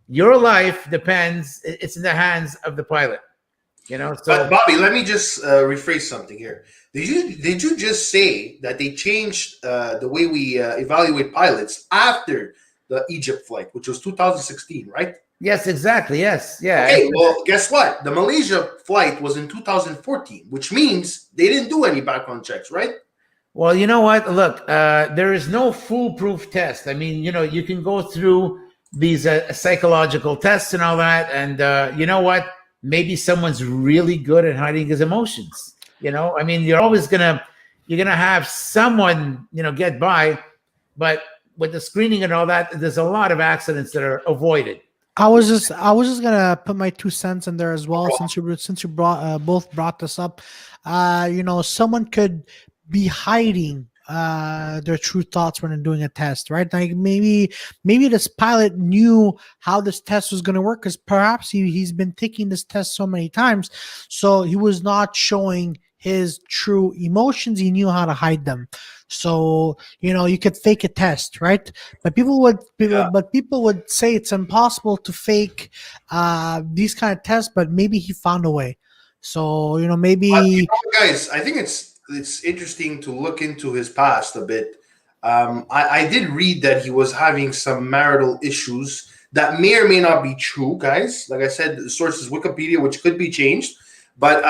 your life depends, it's in the hands of the pilot. So, but Bobby, let me just rephrase something here. Did you just say that they changed the way we evaluate pilots after the Egypt flight, which was 2016, right? Yes, exactly. Yes. Yeah. Okay, well, guess what? The Malaysia flight was in 2014, which means they didn't do any background checks, right? Well, you know what? Look, there is no foolproof test. I mean, you can go through these psychological tests and all that. And you know what? Maybe someone's really good at hiding his emotions. I mean, you're gonna have someone, get by, but with the screening and all that, there's a lot of accidents that are avoided. I was just gonna put my 2 cents in there as well, since you both brought this up. Someone could be hiding their true thoughts when they're doing a test, right? Like maybe this pilot knew how this test was going to work, because perhaps he's been taking this test so many times, so he was not showing his true emotions. He knew how to hide them. So you could fake a test, right? But people would say it's impossible to fake these kind of tests. But maybe he found a way. So maybe. Guys, I think it's interesting to look into his past a bit. I did read that he was having some marital issues that may or may not be true, guys. Like I said, the source is Wikipedia, which could be changed, but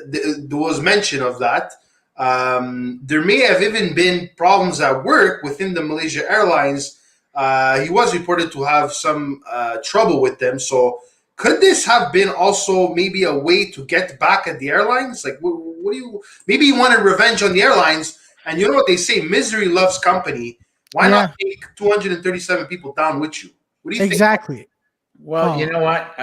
there was mention of that. There may have even been problems at work within the Malaysia Airlines. He was reported to have some trouble with them. So could this have been also maybe a way to get back at the airlines? Like, maybe he wanted revenge on the airlines. And you know what they say, misery loves company. Why not take 237 people down with you? What do you think? Exactly. Well, you know what?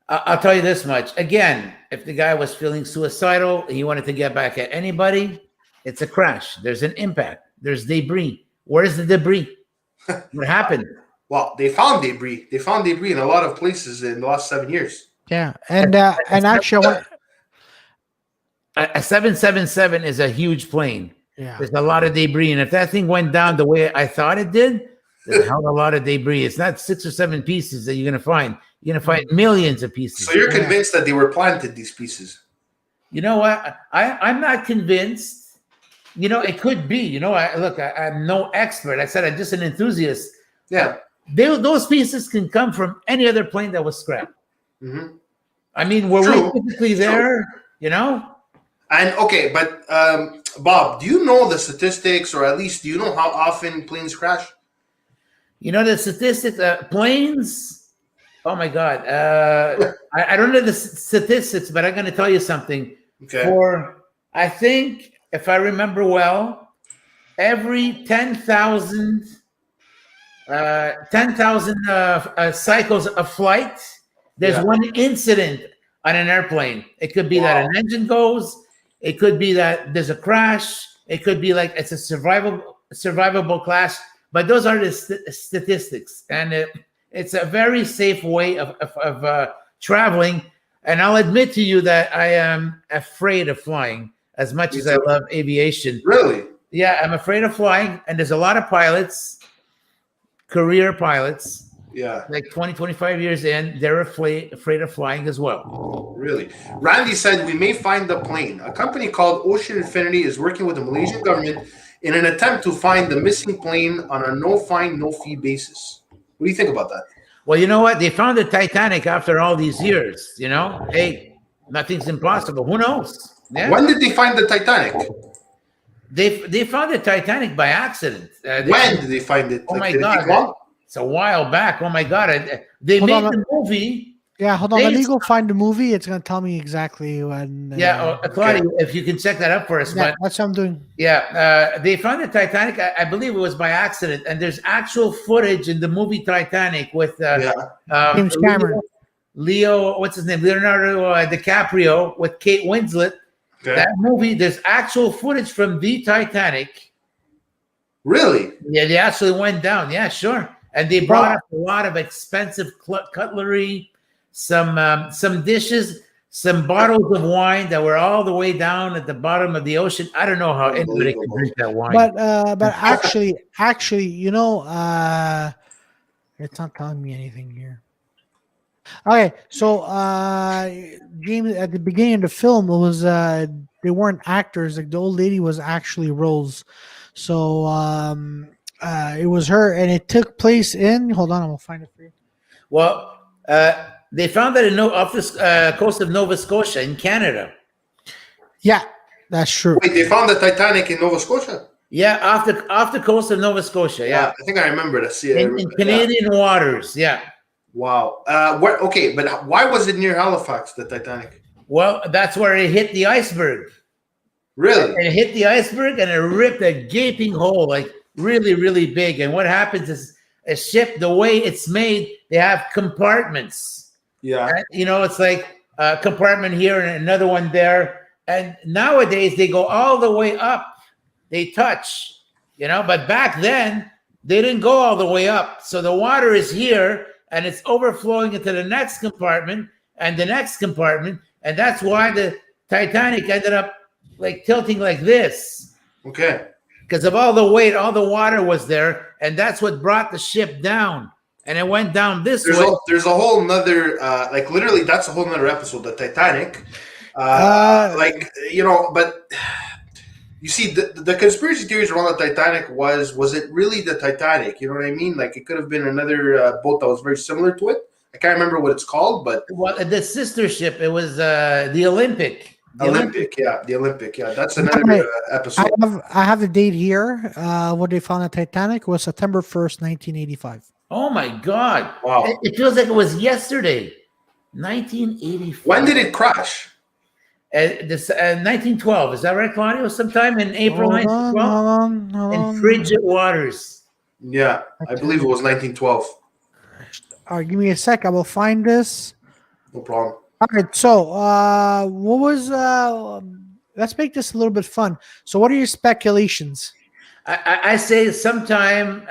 I'll tell you this much. Again, if the guy was feeling suicidal, he wanted to get back at anybody, it's a crash. There's an impact. There's debris. Where's the debris? What happened? Well, they found debris. They found debris in a lot of places in the last 7 years. Yeah, and actually, a 777 is a huge plane. Yeah, there's a lot of debris, and if that thing went down the way I thought it did, there's a hell of a lot of debris. It's not 6 or 7 pieces that you're going to find. You're going to find millions of pieces. So you're convinced that they were planted, these pieces? You know what? I'm not convinced. It could be. I'm no expert. I said I'm just an enthusiast. Yeah. Those pieces can come from any other plane that was scrapped. Mm-hmm. I mean, were we physically there? And okay, but Bob, do you know the statistics, or at least do you know how often planes crash? The statistics, planes. Oh my God, I don't know the statistics, but I'm going to tell you something. Okay. I think, if I remember well, every 10,000 cycles of flight, there's one incident on an airplane. It could be that an engine goes. It could be that there's a crash. It could be like it's a survivable crash. But those are the statistics, and it's a very safe way of traveling. And I'll admit to you that I am afraid of flying as much as I love aviation. Really? Yeah, I'm afraid of flying, and there's a lot of pilots, career pilots. Yeah. Like 20, 25 years in, they're afraid of flying as well. Really? Randy said, we may find the plane. A company called Ocean Infinity is working with the Malaysian government in an attempt to find the missing plane on a no-find, no-fee basis. What do you think about that? Well, you know what? They found the Titanic after all these years, you know? Hey, nothing's impossible. Who knows? Yeah. When did they find the Titanic? They found the Titanic by accident. When did they find it? Oh, my God. It's a while back. Oh my God! They made the movie. Yeah, hold on. Let me go find the movie. It's gonna tell me exactly when. Yeah, Claudia, if you can check that up for us. Yeah, but that's what I'm doing. Yeah, they found the Titanic. I believe it was by accident, and there's actual footage in the movie Titanic with James Cameron, Leo. What's his name? Leonardo DiCaprio with Kate Winslet. Okay. That movie. There's actual footage from the Titanic. Really? Yeah, they actually went down. Yeah, sure. And they brought up a lot of expensive cutlery, some dishes, some bottles of wine that were all the way down at the bottom of the ocean. I don't know how anybody can drink that wine. But actually, you know, it's not telling me anything here. Okay, so James, at the beginning of the film, it was they weren't actors. Like the old lady was actually Rose. So it was her, and it took place in. Hold on, I'm gonna find it for you. Well, they found that off the coast of Nova Scotia in Canada. Yeah, that's true. Wait, they found the Titanic in Nova Scotia? Yeah, off the coast of Nova Scotia. Yeah, I think I remember this. Yeah, in Canadian waters. Yeah. Wow. Okay, but why was it near Halifax, the Titanic? Well, that's where it hit the iceberg. Really? It hit the iceberg and it ripped a gaping hole, like really, really big. And what happens is a ship, the way it's made, they have compartments. Yeah. And, you know, it's like a compartment here and another one there. And nowadays they go all the way up. They touch, you know, but back then they didn't go all the way up. So the water is here and it's overflowing into the next compartment and the next compartment. And that's why the Titanic ended up like tilting like this. Okay. Because of all the weight, all the water was there, and that's what brought the ship down. And it went down this way. There's a whole nother, like literally, that's a whole nother episode, the Titanic. Like, you know, but you see, the conspiracy theories around the Titanic was it really the Titanic? You know what I mean? Like, it could have been another boat that was very similar to it. I can't remember what it's called, but well, the sister ship, it was the Olympic. The Olympic. Yeah. That's another episode. I have the date here. What they found at Titanic was September 1st, 1985. Oh my God! Wow! It feels like it was yesterday. 1985. When did it crash? 1912. Is that right, Claudio? Sometime in April 1912. Hold on. In frigid waters. Yeah, I believe it was 1912. All right, give me a sec. I will find this. No problem. All right, so what was? Let's make this a little bit fun. So, what are your speculations? I say sometime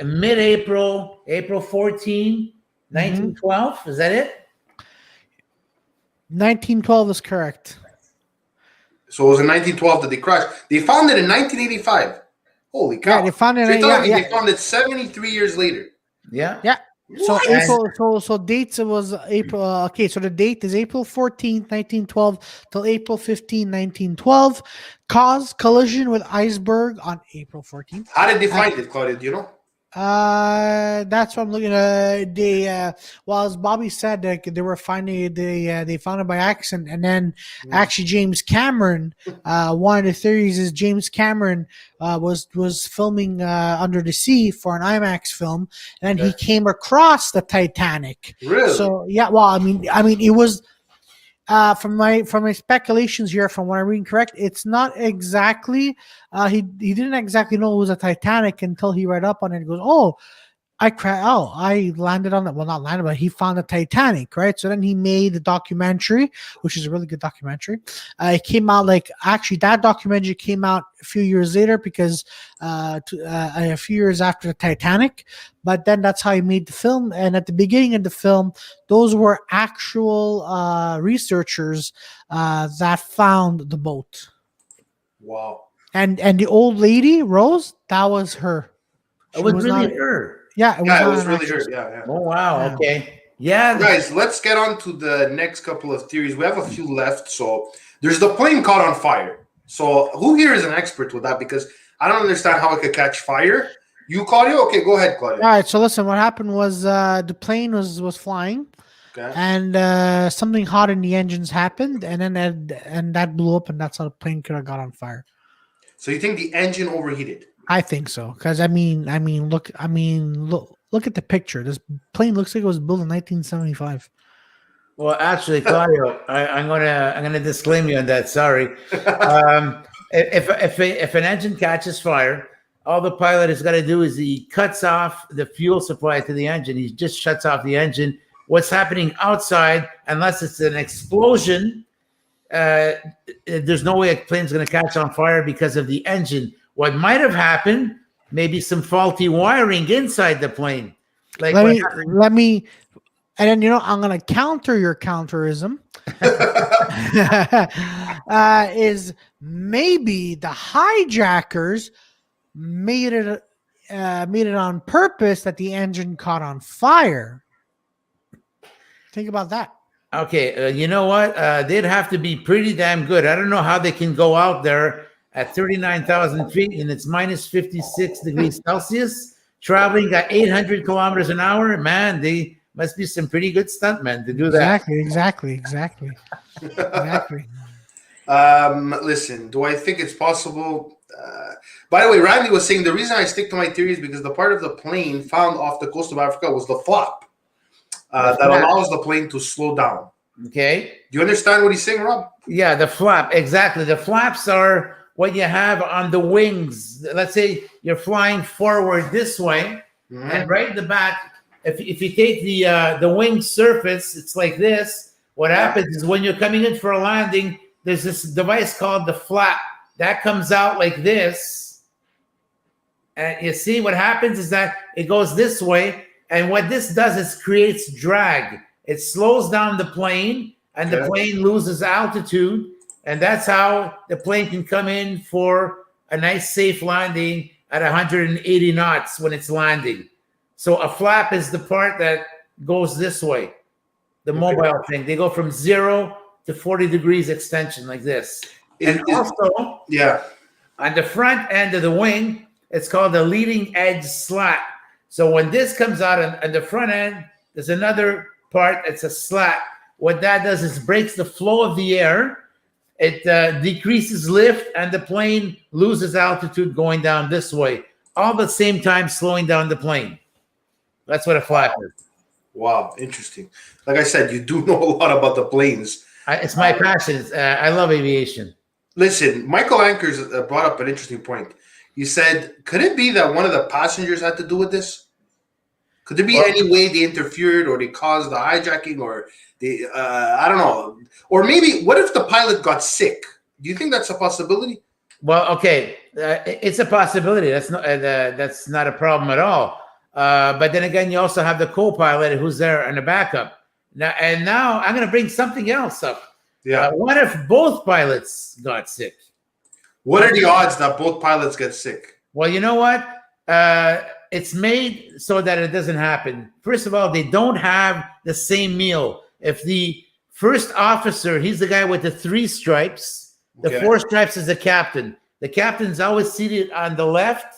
mid-April, April 14, 1912. Is that it? 1912 is correct. So it was in 1912 that they crashed. They found it in 1985. Holy cow! Yeah, they found it. They found it 73 years later. Yeah. Yeah. So What? April. So dates. It was April. Okay. So the date is April 14th, 1912 till April 15, 1912. Cause collision with iceberg on Aprl 14th. How did they find it, Claudia? Do you know? That's what I'm looking at. Well, as Bobby said, they were finding they found it by accident, and then actually James Cameron. One of the theories is James Cameron was filming Under the Sea for an IMAX film, and he came across the Titanic. Really? So yeah. Well, I mean, it was. From my speculations here, from what I'm reading correct, it's not exactly. He didn't exactly know it was a Titanic until he read up on it. He goes, "Oh, I landed on it. Well, not landed, but he found the Titanic, right? So then he made the documentary, which is a really good documentary. It came out actually that documentary came out a few years later because a few years after the Titanic. But then that's how he made the film. And at the beginning of the film, those were actual researchers that found the boat. Wow. And the old lady Rose, that was her. It was really her. Yeah, it was really her. Yeah. Oh wow. Yeah. Okay. Yeah. Guys, let's get on to the next couple of theories. We have a few left. So there's the plane caught on fire. So who here is an expert with that? Because I don't understand how it could catch fire. You, Claudio? Okay, go ahead, Claudio. All right. So listen, what happened was the plane was flying, Okay. and something hot in the engines happened, and then that blew up, and that's how the plane could have got on fire. So you think the engine overheated? I think so, because I mean, look at the picture. This plane looks like it was built in 1975. Well, actually, Claudio, I'm gonna disclaim you on that. Sorry. If an engine catches fire, all the pilot has got to do is he cuts off the fuel supply to the engine. He just shuts off the engine. What's happening outside, unless it's an explosion, there's no way a plane's going to catch on fire because of the engine. What might have happened, maybe some faulty wiring inside the plane. Like let me, and then I'm gonna counter your counterism. Is maybe the hijackers made it on purpose that the engine caught on fire. Think about that. Okay, you know what? They'd have to be pretty damn good. I don't know how they can go out there at 39,000 feet and it's minus 56 degrees Celsius, traveling at 800 kilometers an hour. Man, they must be some pretty good stuntmen to do that. Exactly. Listen, do I think it's possible? By the way, Randy was saying the reason I stick to my theory is because the part of the plane found off the coast of Africa was the flap that allows the plane to slow down. Okay. Do you understand what he's saying, Rob? Yeah, the flap. Exactly. The flaps are what you have on the wings. Let's say you're flying forward this way, and right in the back, if you take the wing surface, it's like this. What happens is when you're coming in for a landing, there's this device called the flap that comes out like this. And you see what happens is that it goes this way. And what this does is creates drag. It slows down the plane and the plane loses altitude. And that's how the plane can come in for a nice safe landing at 180 knots when it's landing. So a flap is the part that goes this way. The mobile thing. They go from 0 to 40 degrees extension like this. And also, on the front end of the wing, it's called the leading edge slat. So when this comes out on the front end, there's another part. It's a slat. What that does is breaks the flow of the air. It decreases lift, and the plane loses altitude going down this way. All at the same time, slowing down the plane. That's what a flap is. Wow, interesting. Like I said, you do know a lot about the planes. It's my passion. I love aviation. Listen, Michael Ankers brought up an interesting point. He said, could it be that one of the passengers had to do with this? Could there be any way they interfered or they caused the hijacking or they, I don't know. Or maybe, what if the pilot got sick? Do you think that's a possibility? Well, okay. It's a possibility. That's not a problem at all. But then again, you also have the co-pilot who's there and the backup. Now I'm going to bring something else up. Yeah. What if both pilots got sick? What are the odds that both pilots get sick? Well, you know what? It's made so that it doesn't happen. First of all, they don't have the same meal. If the first officer, he's the guy with the 3 stripes. The 4 stripes is the captain. The captain's always seated on the left,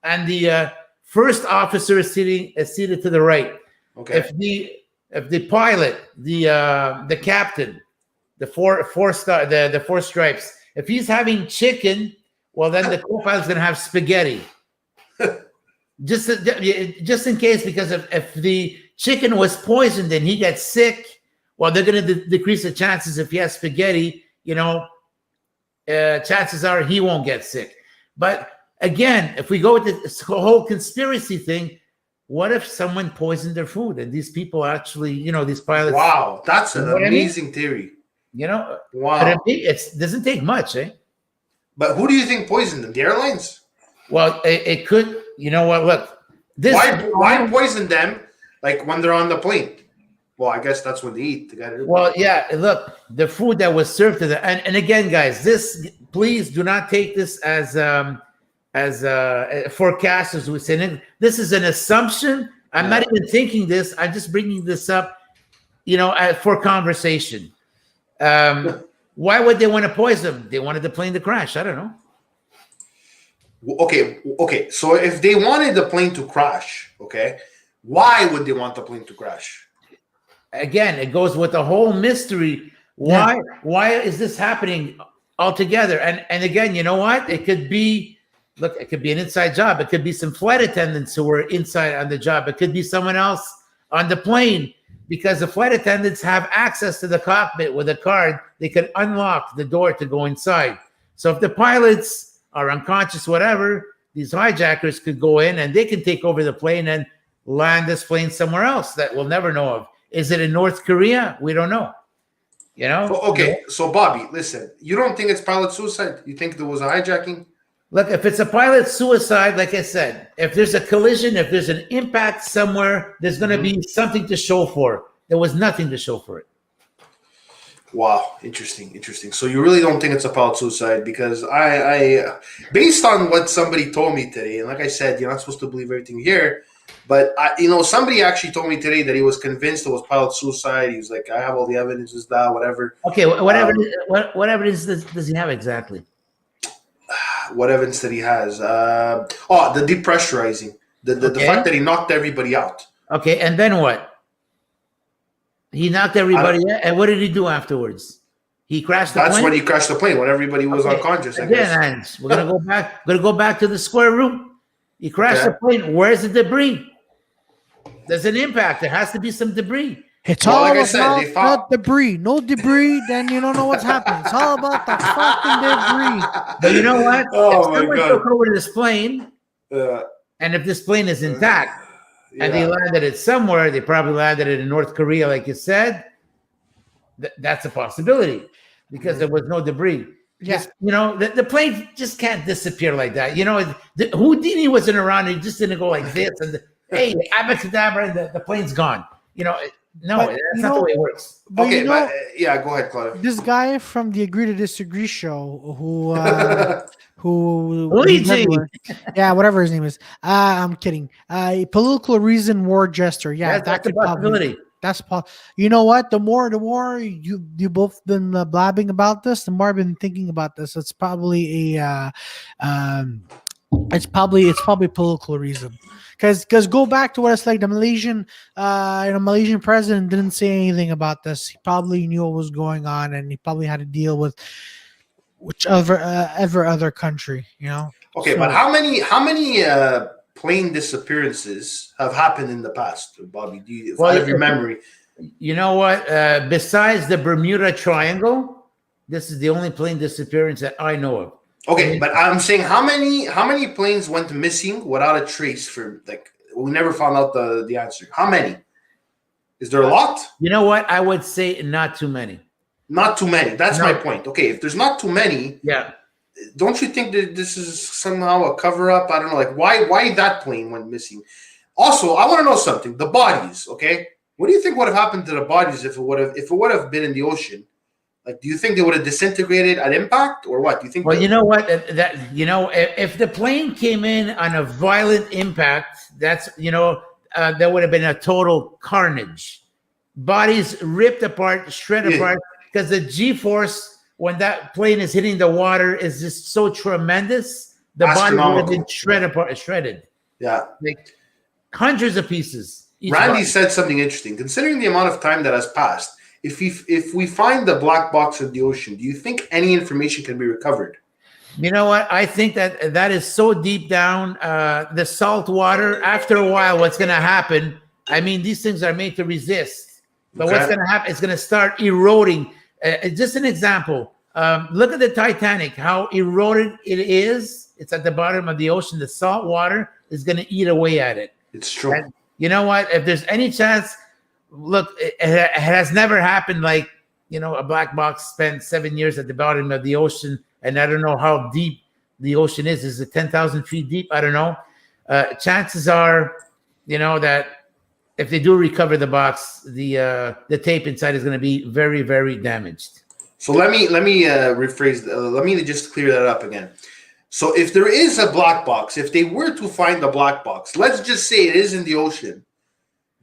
and the first officer is seated to the right. Okay. If the pilot, the captain, the four stripes, if he's having chicken, well, then the co-pilot's going to have spaghetti. just in case, because if the chicken was poisoned and he gets sick, well, they're going to decrease the chances. If he has spaghetti, chances are he won't get sick. But again, if we go with this whole conspiracy thing, what if someone poisoned their food and these people actually, these pilots? Wow, that's an You know what I mean? amazing theory. Wow. Wow. It doesn't take much, eh? But who do you think poisoned them? The airlines? Well, it could. You know what? Look, this. Why poison them like when they're on the plane? Well, I guess that's when they eat. Well, yeah. Look, the food that was served to them, and again, guys, please do not take this as forecasters would say. This is an assumption. I'm not even thinking this. I'm just bringing this up, for conversation. Why would they want to poison them? They wanted the plane to crash. I don't know. Okay. So if they wanted the plane to crash, okay, why would they want the plane to crash? Again, it goes with the whole mystery. Why is this happening altogether? And again, you know what? It could be, it could be an inside job. It could be some flight attendants who were inside on the job. It could be someone else on the plane, because the flight attendants have access to the cockpit with a card. They could unlock the door to go inside. So if the pilots are unconscious, whatever, these hijackers could go in and they can take over the plane and land this plane somewhere else that we'll never know of. Is it in North Korea? We don't know. Okay, so Bobby, listen, you don't think it's pilot suicide? You think there was a hijacking? Look, if it's a pilot suicide, like I said, if there's a collision, if there's an impact somewhere, there's going to be something to show for. There was nothing to show for it. Wow, interesting. So you really don't think it's a pilot suicide? Because I based on what somebody told me today, and like I said, you're not supposed to believe everything you hear, but somebody actually told me today that he was convinced it was pilot suicide. He was like, I have all the evidences, whatever. Okay, what evidence does he have exactly? What evidence that he has? The depressurizing, the fact that he knocked everybody out. Okay, and then what? He knocked everybody out, and what did he do afterwards? He crashed the plane? That's when he crashed the plane, when everybody was unconscious. Again, Ange, we're gonna go back. We're gonna go back to the square root. He crashed the plane. Where's the debris? There's an impact. There has to be some debris. It's all about debris. No debris, then you don't know what's happening. It's all about the fucking debris. But you know what? Oh, if someone took over this plane, and if this plane is intact, and they landed it somewhere, they probably landed it in North Korea, like you said, that's a possibility, because there was no debris. Yes. The plane just can't disappear like that. Houdini wasn't around. He just didn't go like this and hey, abracadabra, and the plane's gone. No, that's not the way it works. Okay, go ahead, Claudia. This guy from the Agree to Disagree show, who whatever his name is. I'm kidding. Political reason, war jester. Yeah, that's a possibility. That's you know what? The more you both been blabbing about this, the more I've been thinking about this. It's probably it's probably political reason. Because go back to what it's like. The Malaysian president didn't say anything about this. He probably knew what was going on, and he probably had to deal with whichever other country. Okay, but how many plane disappearances have happened in the past, Bobby? Out of your memory? You know what? Besides the Bermuda Triangle, this is the only plane disappearance that I know of. Okay, but I'm saying how many planes went missing without a trace for we never found out the answer. How many? Is there a lot? You know what? I would say not too many. Not too many. That's my point. Okay, if there's not too many, don't you think that this is somehow a cover up? I don't know. Why that plane went missing? Also, I want to know something. The bodies. Okay, what do you think would have happened to the bodies if it would have been in the ocean? Do you think they would have disintegrated at impact, or what? Do you think? Well, you know what? If the plane came in on a violent impact, that's there would have been a total carnage. Bodies ripped apart, shredded apart, because the G-force when that plane is hitting the water is just so tremendous. The body would have been shredded. Yeah, hundreds of pieces. Randy said something interesting. Considering the amount of time that has passed, if we find the black box in the ocean, do you think any information can be recovered? You know what? I think that is so deep down, the salt water. After a while, what's going to happen? I mean, these things are made to resist. But what's going to happen? It's going to start eroding. Just an example. Look at the Titanic, how eroded it is. It's at the bottom of the ocean. The salt water is going to eat away at it. It's true. you know what? If there's any chance, look, it has never happened. Like, a black box spent 7 years at the bottom of the ocean, and I don't know how deep the ocean is. Is it 10,000 feet deep? I don't know. Chances are, that if they do recover the box, the tape inside is going to be very, very damaged. So let me rephrase. Let me just clear that up again. So if there is a black box, if they were to find the black box, let's just say it is in the ocean,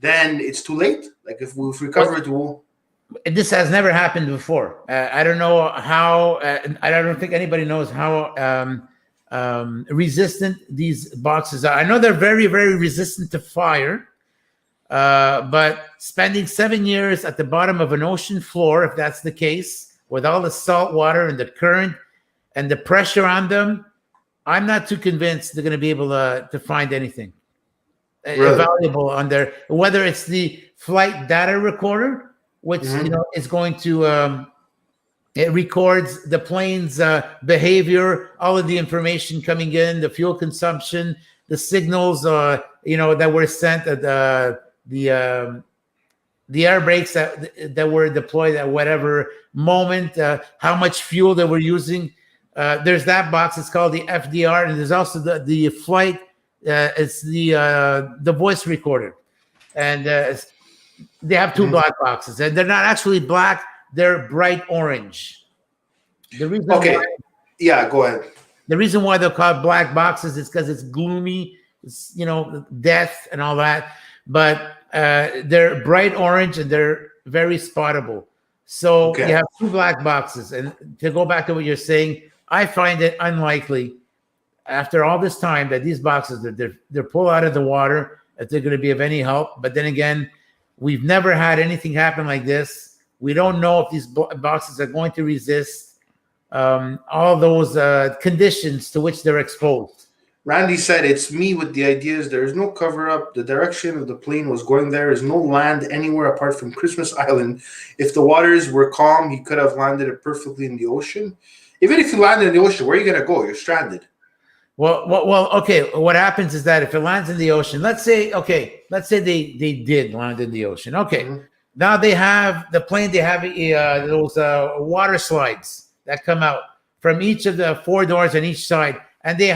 then it's too late. Like if we recover it, this has never happened before. I don't know how. I don't think anybody knows how resistant these boxes are. I know they're very, very resistant to fire. But spending 7 years at the bottom of an ocean floor, if that's the case, with all the salt water and the current and the pressure on them, I'm not too convinced they're going to be able to find anything valuable on there. Whether it's the flight data recorder, which is going to it records the plane's behavior, all of the information coming in, the fuel consumption, the signals, that were sent at the air brakes that were deployed at whatever moment, how much fuel they were using. There's that box. It's called the FDR, and there's also the flight. It's the voice recorder, and they have two black boxes, and they're not actually black. They're bright orange. The reason go ahead. The reason why they're called black boxes is because it's gloomy, it's, death and all that. But they're bright orange and they're very spottable. So you have two black boxes. And to go back to what you're saying, I find it unlikely after all this time that these boxes, they're pulled out of the water, if they're going to be of any help. But then again, we've never had anything happen like this. We don't know if these boxes are going to resist all those conditions to which they're exposed. Randy said, it's me with the ideas. There is no cover-up. The direction of the plane was going. There is no land anywhere apart from Christmas Island. If the waters were calm, he could have landed it perfectly in the ocean. Even if you landed in the ocean, where are you going to go? You're stranded. Well, okay. What happens is that if it lands in the ocean, let's say they did land in the ocean. Okay. Mm-hmm. Now they have the plane. They have those water slides that come out from each of the four doors on each side, and they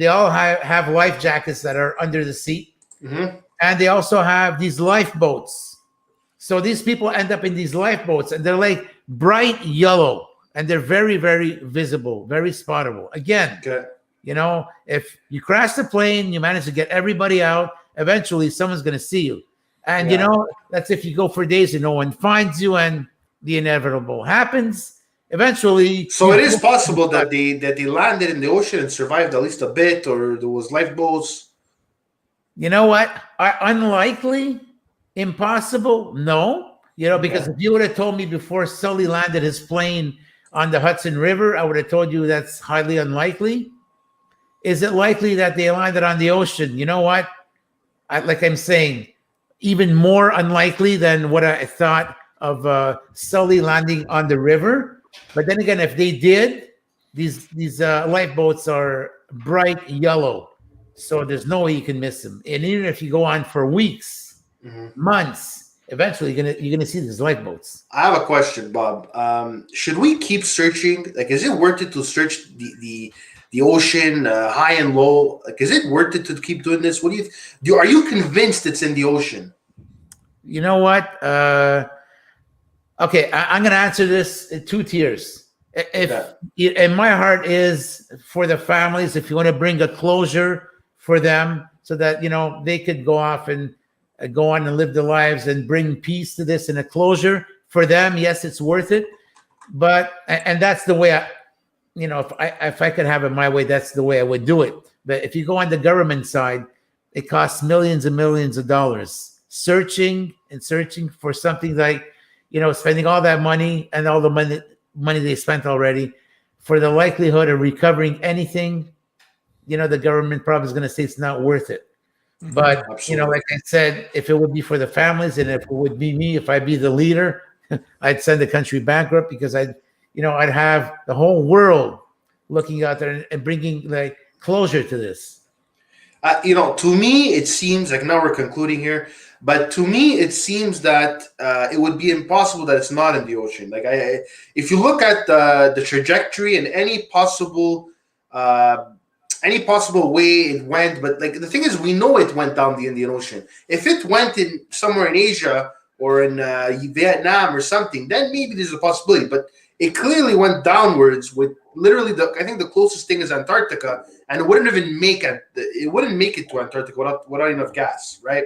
all have life jackets that are under the seat, and they also have these lifeboats. So these people end up in these lifeboats, and they're like bright yellow, and they're very, very visible, very spottable. Again, if you crash the plane, you manage to get everybody out. Eventually, someone's going to see you. And, that's if you go for days and no one finds you and the inevitable happens. Eventually. So it is possible that they landed in the ocean and survived at least a bit, or there was lifeboats. You know what? Unlikely, impossible, no. Because if you would have told me before Sully landed his plane on the Hudson River, I would have told you that's highly unlikely. Is it likely that they landed on the ocean? You know what? Like I'm saying, even more unlikely than what I thought of Sully landing on the river. But then again, if they did, these lifeboats are bright yellow, so there's no way you can miss them. And even if you go on for weeks, months, eventually you're gonna see these lifeboats. I have a question, Bob. Should we keep searching? Like, is it worth it to search the ocean, high and low? Like, is it worth it to keep doing this? What do you are you convinced it's in the ocean? You know what? Okay, I'm going to answer this in two tiers. And my heart is for the families, if you want to bring a closure for them so that, they could go off and go on and live their lives and bring peace to this and a closure for them. Yes, it's worth it. But, and that's the way if I could have it my way, that's the way I would do it. But if you go on the government side, it costs millions and millions of dollars searching for something like, spending all that money and all the money they spent already for the likelihood of recovering anything, the government probably is going to say it's not worth it. But, like I said, if it would be for the families and if it would be me, if I'd be the leader, I'd send the country bankrupt because I'd have the whole world looking out there and bringing like closure to this. To me, it seems like now we're concluding here, but to me, it seems that it would be impossible that it's not in the ocean. Like, if you look at the trajectory and uh, any possible way it went, but like the thing is, we know it went down the Indian Ocean. If it went in somewhere in Asia or in Vietnam or something, then maybe there's a possibility. But it clearly went downwards with literally I think the closest thing is Antarctica, and it wouldn't even make it. It wouldn't make it to Antarctica without enough gas, right?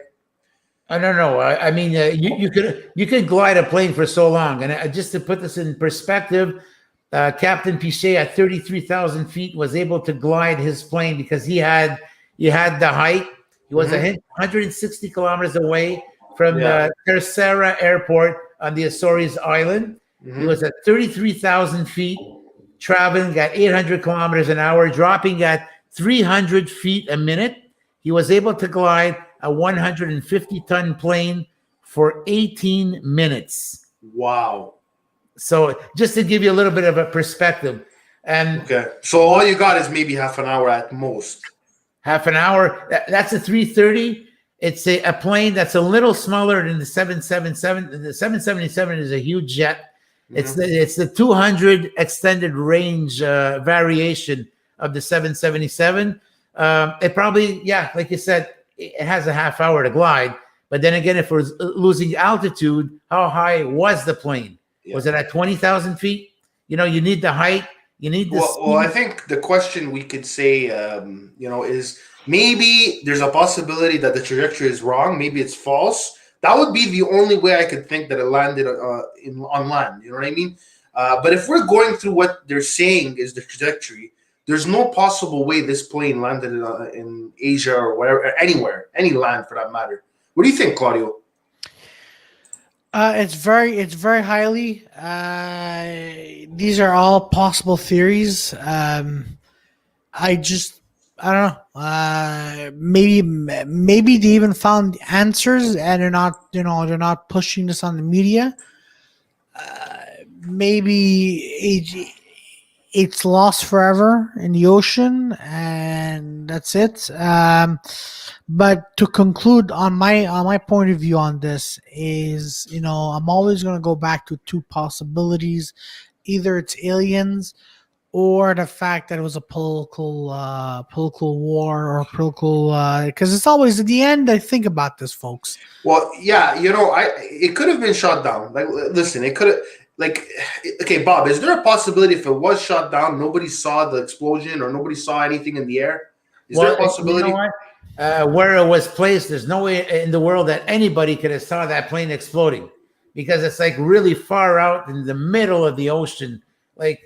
I don't know. I mean, you could glide a plane for so long, and just to put this in perspective, Captain Pichet at 33,000 feet was able to glide his plane because he had the height. He was 160 kilometers away from the Terceira Airport on the Azores Island. He was at 33,000 feet, traveling at 800 kilometers an hour, dropping at 300 feet a minute. He was able to glide a 150-ton plane for 18 minutes. Wow. So just to give you a little bit of a perspective. And okay, so all you got is maybe half an hour at most. Half an hour. That's a 330. It's a plane that's a little smaller than the 777. The 777 is a huge jet. It's the 200 extended range variation of the 777. It probably, like you said, it has a half hour to glide. But then again, if we're losing altitude, how high was the plane? Yeah. Was it at 20,000 feet? You need the height. You need the speed. Well, I think the question we could say, is maybe there's a possibility that the trajectory is wrong. Maybe it's false. That would be the only way I could think that it landed on land. You know what I mean? But if we're going through what they're saying is the trajectory, there's no possible way this plane landed in Asia or wherever, anywhere, any land for that matter. What do you think, Claudio? It's very highly. These are all possible theories. I don't know. Maybe they even found answers and they're not pushing this on the media. Maybe it's lost forever in the ocean and that's it. But to conclude on my point of view on this is, I'm always going to go back to two possibilities. Either it's aliens or the fact that it was a political war or political, because it's always at the end. I think about this, folks. Well, yeah, it could have been shot down. Like, listen, it could have. Like, okay, Bob, is there a possibility if it was shot down, nobody saw the explosion or nobody saw anything in the air? Is there a possibility? Where it was placed, there's no way in the world that anybody could have saw that plane exploding because it's like really far out in the middle of the ocean. Like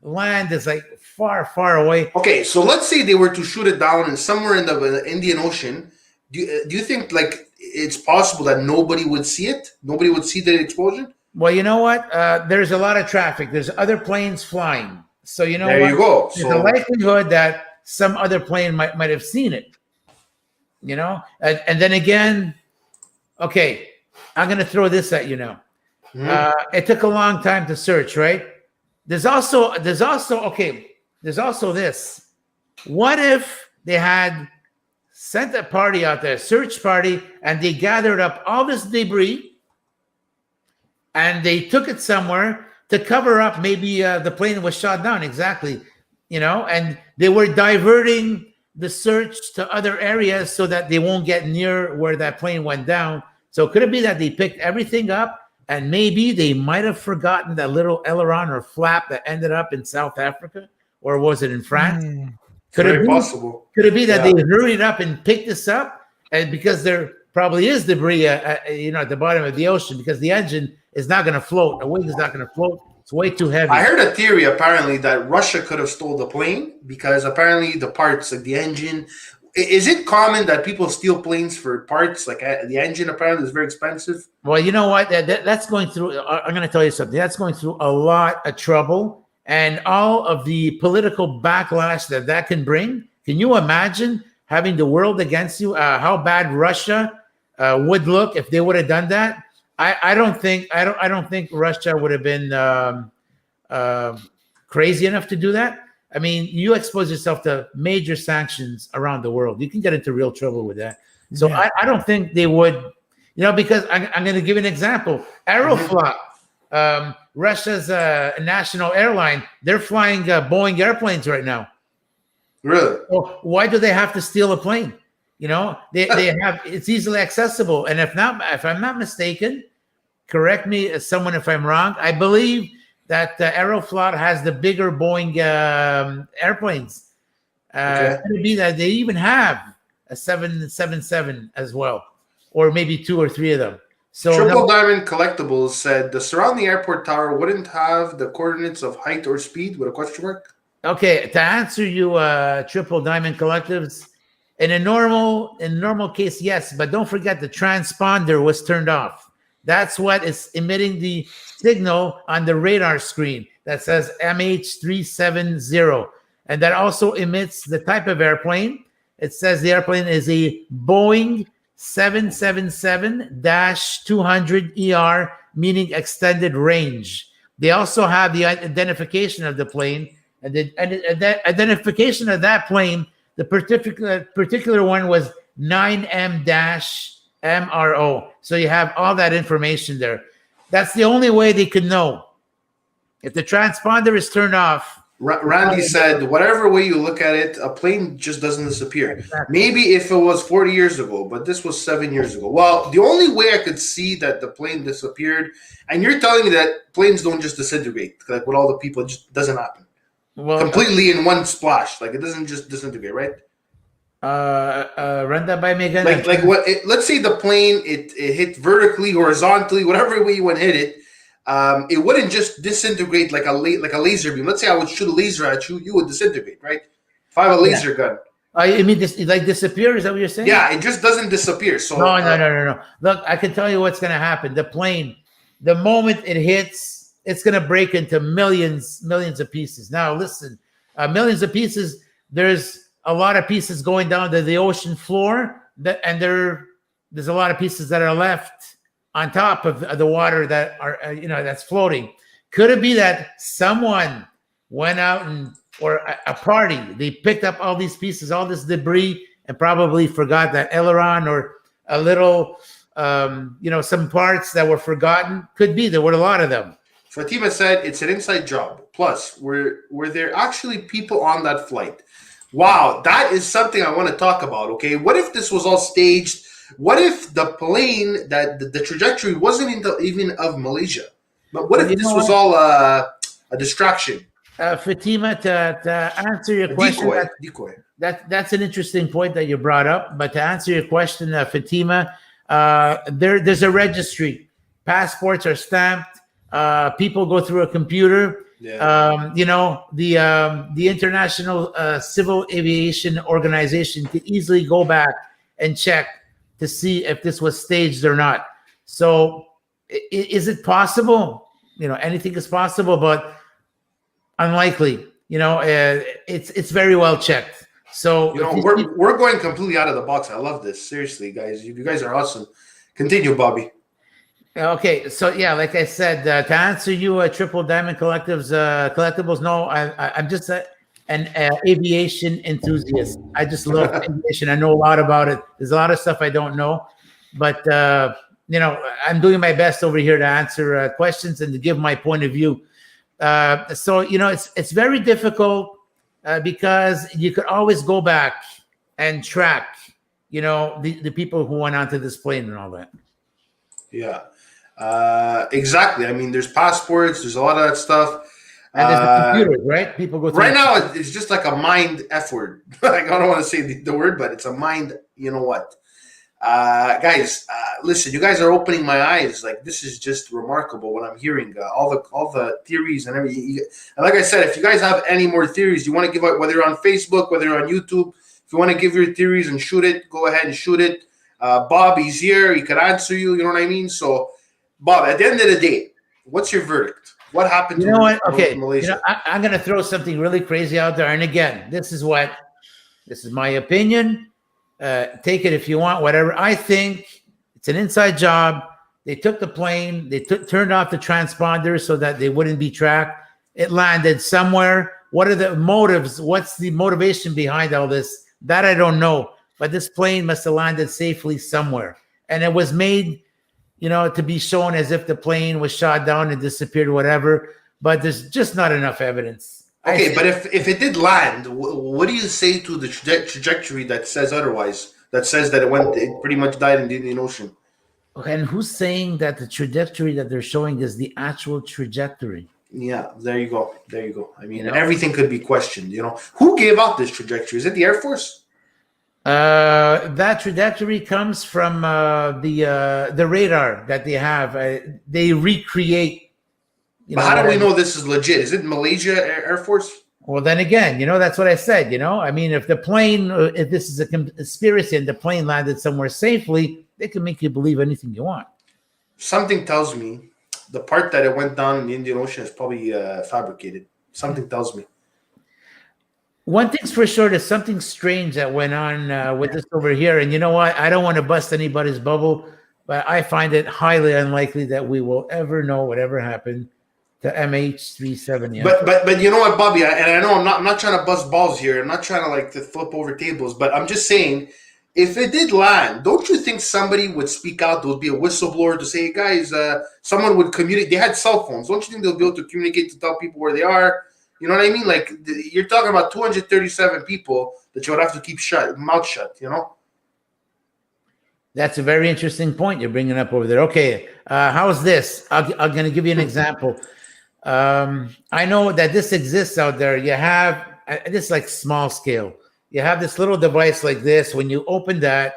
land is like far, far away. Okay, so let's say they were to shoot it down and somewhere in the Indian Ocean. Do you think like it's possible that nobody would see it? Nobody would see the explosion? Well, you know what? There's a lot of traffic. There's other planes flying. So you know there you go. There's a likelihood that some other plane might have seen it. And then again, okay, I'm going to throw this at you now. It took a long time to search, right? There's also this. What if they had sent a party out there, search party, and they gathered up all this debris and they took it somewhere to cover up maybe the plane was shot down, exactly, and they were diverting the search to other areas so that they won't get near where that plane went down. So could it be that they picked everything up and maybe they might have forgotten that little aileron or flap that ended up in South Africa, or was it in France? Could it be possible? Could it be that they hurried up and picked this up, and because there probably is debris, at the bottom of the ocean, because the engine is not going to float, the wing is not going to float. It's way too heavy. I heard a theory apparently that Russia could have stole the plane because apparently the parts, like the engine. Is it common that people steal planes for parts? Like the engine apparently is very expensive. Well, you know what? That's going through. I'm going to tell you something. That's going through a lot of trouble and all of the political backlash that can bring. Can you imagine having the world against you? How bad Russia would look if they would have done that? I don't think Russia would have been crazy enough to do that. I mean, you expose yourself to major sanctions around the world. You can get into real trouble with that. So I don't think they would, because I'm going to give an example. Aeroflot, Russia's national airline, they're flying Boeing airplanes right now. Really? So why do they have to steal a plane? They have, it's easily accessible. And if I'm not mistaken, correct me as someone if I'm wrong, I believe that Aeroflot has the bigger Boeing airplanes. Could be that they even have a 777 as well, or maybe 2 or 3 of them. So Triple Diamond Collectibles said the surrounding airport tower wouldn't have the coordinates of height or speed with a question mark. Okay, to answer you, Triple Diamond Collectives, in a normal case, yes, but don't forget the transponder was turned off. That's what is emitting the signal on the radar screen that says MH370, and that also emits the type of airplane. It says the airplane is a Boeing 777-200ER, meaning extended range. They also have the identification of the plane, and the identification of that plane, the particular one was 9M-MRO. So you have all that information there. That's the only way they could know. If the transponder is turned off, Randy said, whatever way you look at it, a plane just doesn't disappear. Exactly. Maybe if it was 40 years ago, but this was 7 years ago. Well, the only way I could see that the plane disappeared, and you're telling me that planes don't just disintegrate, like with all the people, it just doesn't happen. well, Completely in one splash. Like it doesn't just disintegrate, right? run that by me again. Like what? Let's say the plane, it hit vertically, horizontally, whatever way you want to hit it. It wouldn't just disintegrate like a laser beam. Let's say I would shoot a laser at you, you would disintegrate, right? If I have a laser gun. You mean this like disappear? Is that what you're saying? Yeah, it just doesn't disappear. So No. Look, I can tell you what's going to happen. The plane, the moment it hits, it's going to break into millions of pieces. Now, listen, millions of pieces. There's a lot of pieces going down to the ocean floor, and there's a lot of pieces that are left on top of the water that are, that's floating. Could it be that someone went out or a party, they picked up all these pieces, all this debris, and probably forgot that aileron or a little, some parts that were forgotten? Could be. There were a lot of them. Fatima said it's an inside job. Plus, were there actually people on that flight? Wow, that is something I want to talk about, okay? What if this was all staged? What if the plane, that the trajectory wasn't even of Malaysia? But what if this was all a distraction? Fatima, to answer your question, Decoy. That's an interesting point that you brought up. But to answer your question, Fatima, there's a registry. Passports are stamped. People go through a computer. Yeah. The International Civil Aviation Organization can easily go back and check to see if this was staged or not. So is it possible? Anything is possible, but unlikely. It's very well checked. So we're going completely out of the box. I love this. Seriously, guys. You guys are awesome. Continue, Bobby. Okay, so yeah, like I said, to answer you, Triple Diamond Collectibles. No, I'm just an aviation enthusiast. I just love aviation. I know a lot about it. There's a lot of stuff I don't know, but I'm doing my best over here to answer questions and to give my point of view. So it's very difficult because you could always go back and track, the people who went onto this plane and all that. Yeah. Exactly. I mean, there's passports, there's a lot of that stuff. And there's the computers, right? People go through right now. It's just like a mind F word. Like, I don't want to say the word, but it's a mind. You know what, guys? Listen, you guys are opening my eyes. Like, this is just remarkable what I'm hearing. All the theories and everything. And like I said, if you guys have any more theories you want to give out, whether you're on Facebook, whether you're on YouTube, if you want to give your theories and shoot it, go ahead and shoot it. Bobby's here. He could answer you. You know what I mean? So, Bob, at the end of the day, what's your verdict? What happened to Malaysia? I'm going to throw something really crazy out there. And again, this is my opinion. Take it if you want, whatever. I think it's an inside job. They took the plane. They turned off the transponder so that they wouldn't be tracked. It landed somewhere What are the motives? What's the motivation behind all this? That I don't know. But this plane must have landed safely somewhere. And it was made, to be shown as if the plane was shot down and disappeared, whatever. But there's just not enough evidence. Okay, but if it did land, what do you say to the trajectory that says otherwise? That says that it pretty much died in the Indian Ocean. Okay, and who's saying that the trajectory that they're showing is the actual trajectory? Yeah, there you go. I mean, everything could be questioned. Who gave out this trajectory? Is it the Air Force? That trajectory comes from the radar that they have. They recreate. But how do we know this is legit? Is it Malaysia Air Force? Well, then again, that's what I said. I mean, if this is a conspiracy and the plane landed somewhere safely, they can make you believe anything you want. Something tells me the part that it went down in the Indian Ocean is probably fabricated. Something tells me. One thing's for sure, there's something strange that went on with this over here. And you know what? I don't want to bust anybody's bubble, but I find it highly unlikely that we will ever know whatever happened to MH370. But you know what, Bobby? I know I'm not trying to bust balls here. I'm not trying to flip over tables. But I'm just saying, if it did land, don't you think somebody would speak out? There would be a whistleblower to say, hey, guys, someone would communicate. They had cell phones. Don't you think they'll be able to communicate to tell people where they are? You know what I mean? Like, you're talking about 237 people that you would have to keep mouth shut, That's a very interesting point you're bringing up over there. Okay, how's this? I'm going to give you an example. I know that this exists out there. You have this like small scale. You have this little device like this. When you open that,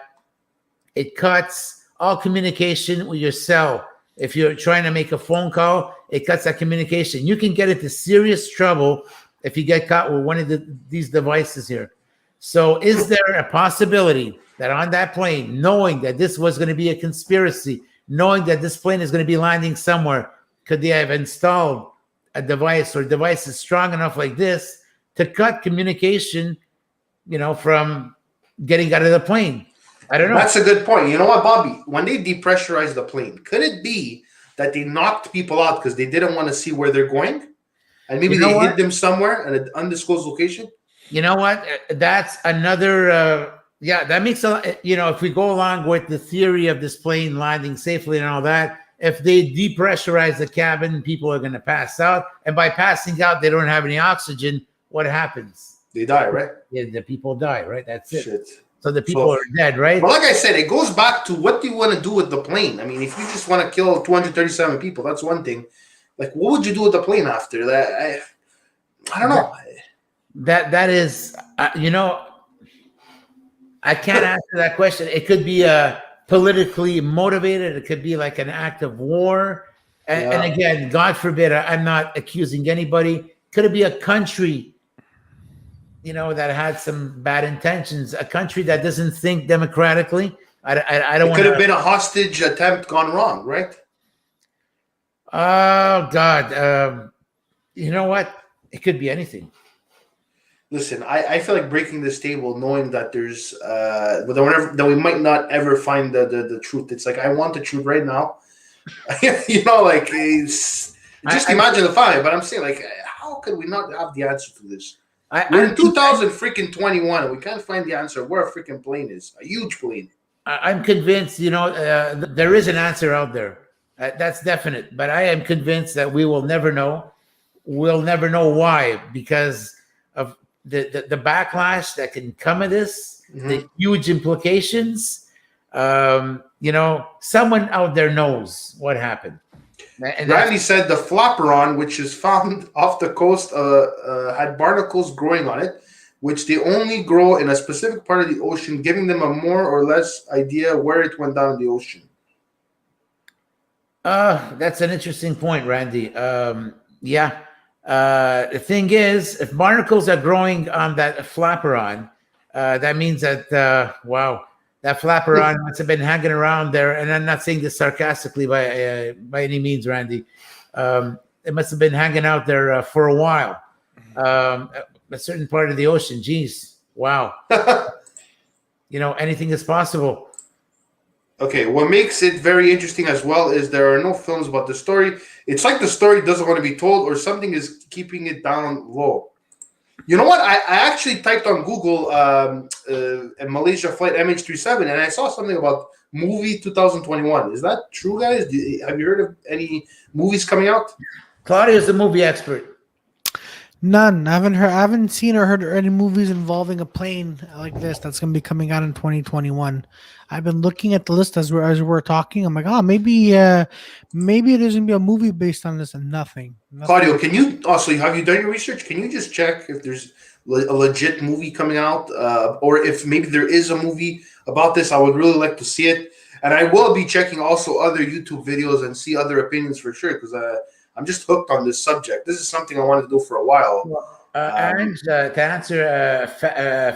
it cuts all communication with your cell. If you're trying to make a phone call, it cuts that communication. You can get into serious trouble if you get caught with one of these devices here. So is there a possibility that on that plane, knowing that this was going to be a conspiracy, knowing that this plane is going to be landing somewhere, could they have installed a device or devices strong enough like this to cut communication, from getting out of the plane? I don't know. That's a good point. You know what, Bobby? When they depressurized the plane, could it be that they knocked people out because they didn't want to see where they're going? And maybe they hid them somewhere at an undisclosed location? You know what? That's another... that makes a lot... if we go along with the theory of this plane landing safely and all that, if they depressurize the cabin, people are going to pass out. And by passing out, they don't have any oxygen. What happens? They die, right? Yeah, the people die, right? That's it. Shit. So the people are dead, right? Well, like I said, it goes back to what do you want to do with the plane? I mean, if you just want to kill 237 people, that's one thing. Like, what would you do with the plane after that? I don't know. That is, I can't answer that question. It could be politically motivated. It could be like an act of war. And again, God forbid, I'm not accusing anybody. Could it be a country, that had some bad intentions? A country that doesn't think democratically? I don't want. It could have been a hostage attempt gone wrong, right? Oh God! You know what? It could be anything. Listen, I feel like breaking this table, knowing that there's that we might not ever find the truth. It's like I want the truth right now. It's just imagine the fire. But I'm saying, like, how could we not have the answer to this? We're in 2021 and we can't find the answer where a freaking plane is. A huge plane. I'm convinced, there is an answer out there. That's definite. But I am convinced that we will never know. We'll never know why, because of the backlash that can come of this, the huge implications. Someone out there knows what happened. And Randy said the flaperon, which is found off the coast, had barnacles growing on it, which they only grow in a specific part of the ocean, giving them a more or less idea where it went down in the ocean. That's an interesting point, Randy. The thing is, if barnacles are growing on that flaperon, that means that, that flaperon must have been hanging around there. And I'm not saying this sarcastically by any means, Randy. It must have been hanging out there for a while. A certain part of the ocean. Geez, wow. Anything is possible. Okay, what makes it very interesting as well is there are no films about the story. It's like the story doesn't want to be told, or something is keeping it down low. You know what? I actually typed on Google Malaysia Flight MH370, and I saw something about movie 2021. Is that true, guys? Have you heard of any movies coming out? Claudio's the movie expert. None. I haven't seen or heard any movies involving a plane like this that's going to be coming out in 2021. I've been looking at the list as we're talking. I'm like, oh, maybe there's going to be a movie based on this, and nothing. Claudio, can you also have you done your research? Can you just check if there's a legit movie coming out, or if maybe there is a movie about this? I would really like to see it, and I will be checking also other YouTube videos and see other opinions for sure, because I'm just hooked on this subject. This is something I wanted to do for a while. Ange, to answer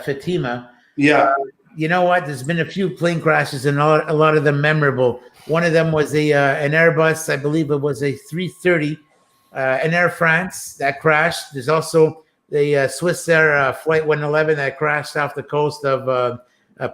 Fatima, Yeah. You know what? There's been a few plane crashes, and a lot of them memorable. One of them was an Airbus, I believe it was a 330, in Air France that crashed. There's also the Swiss Air Flight 111 that crashed off the coast of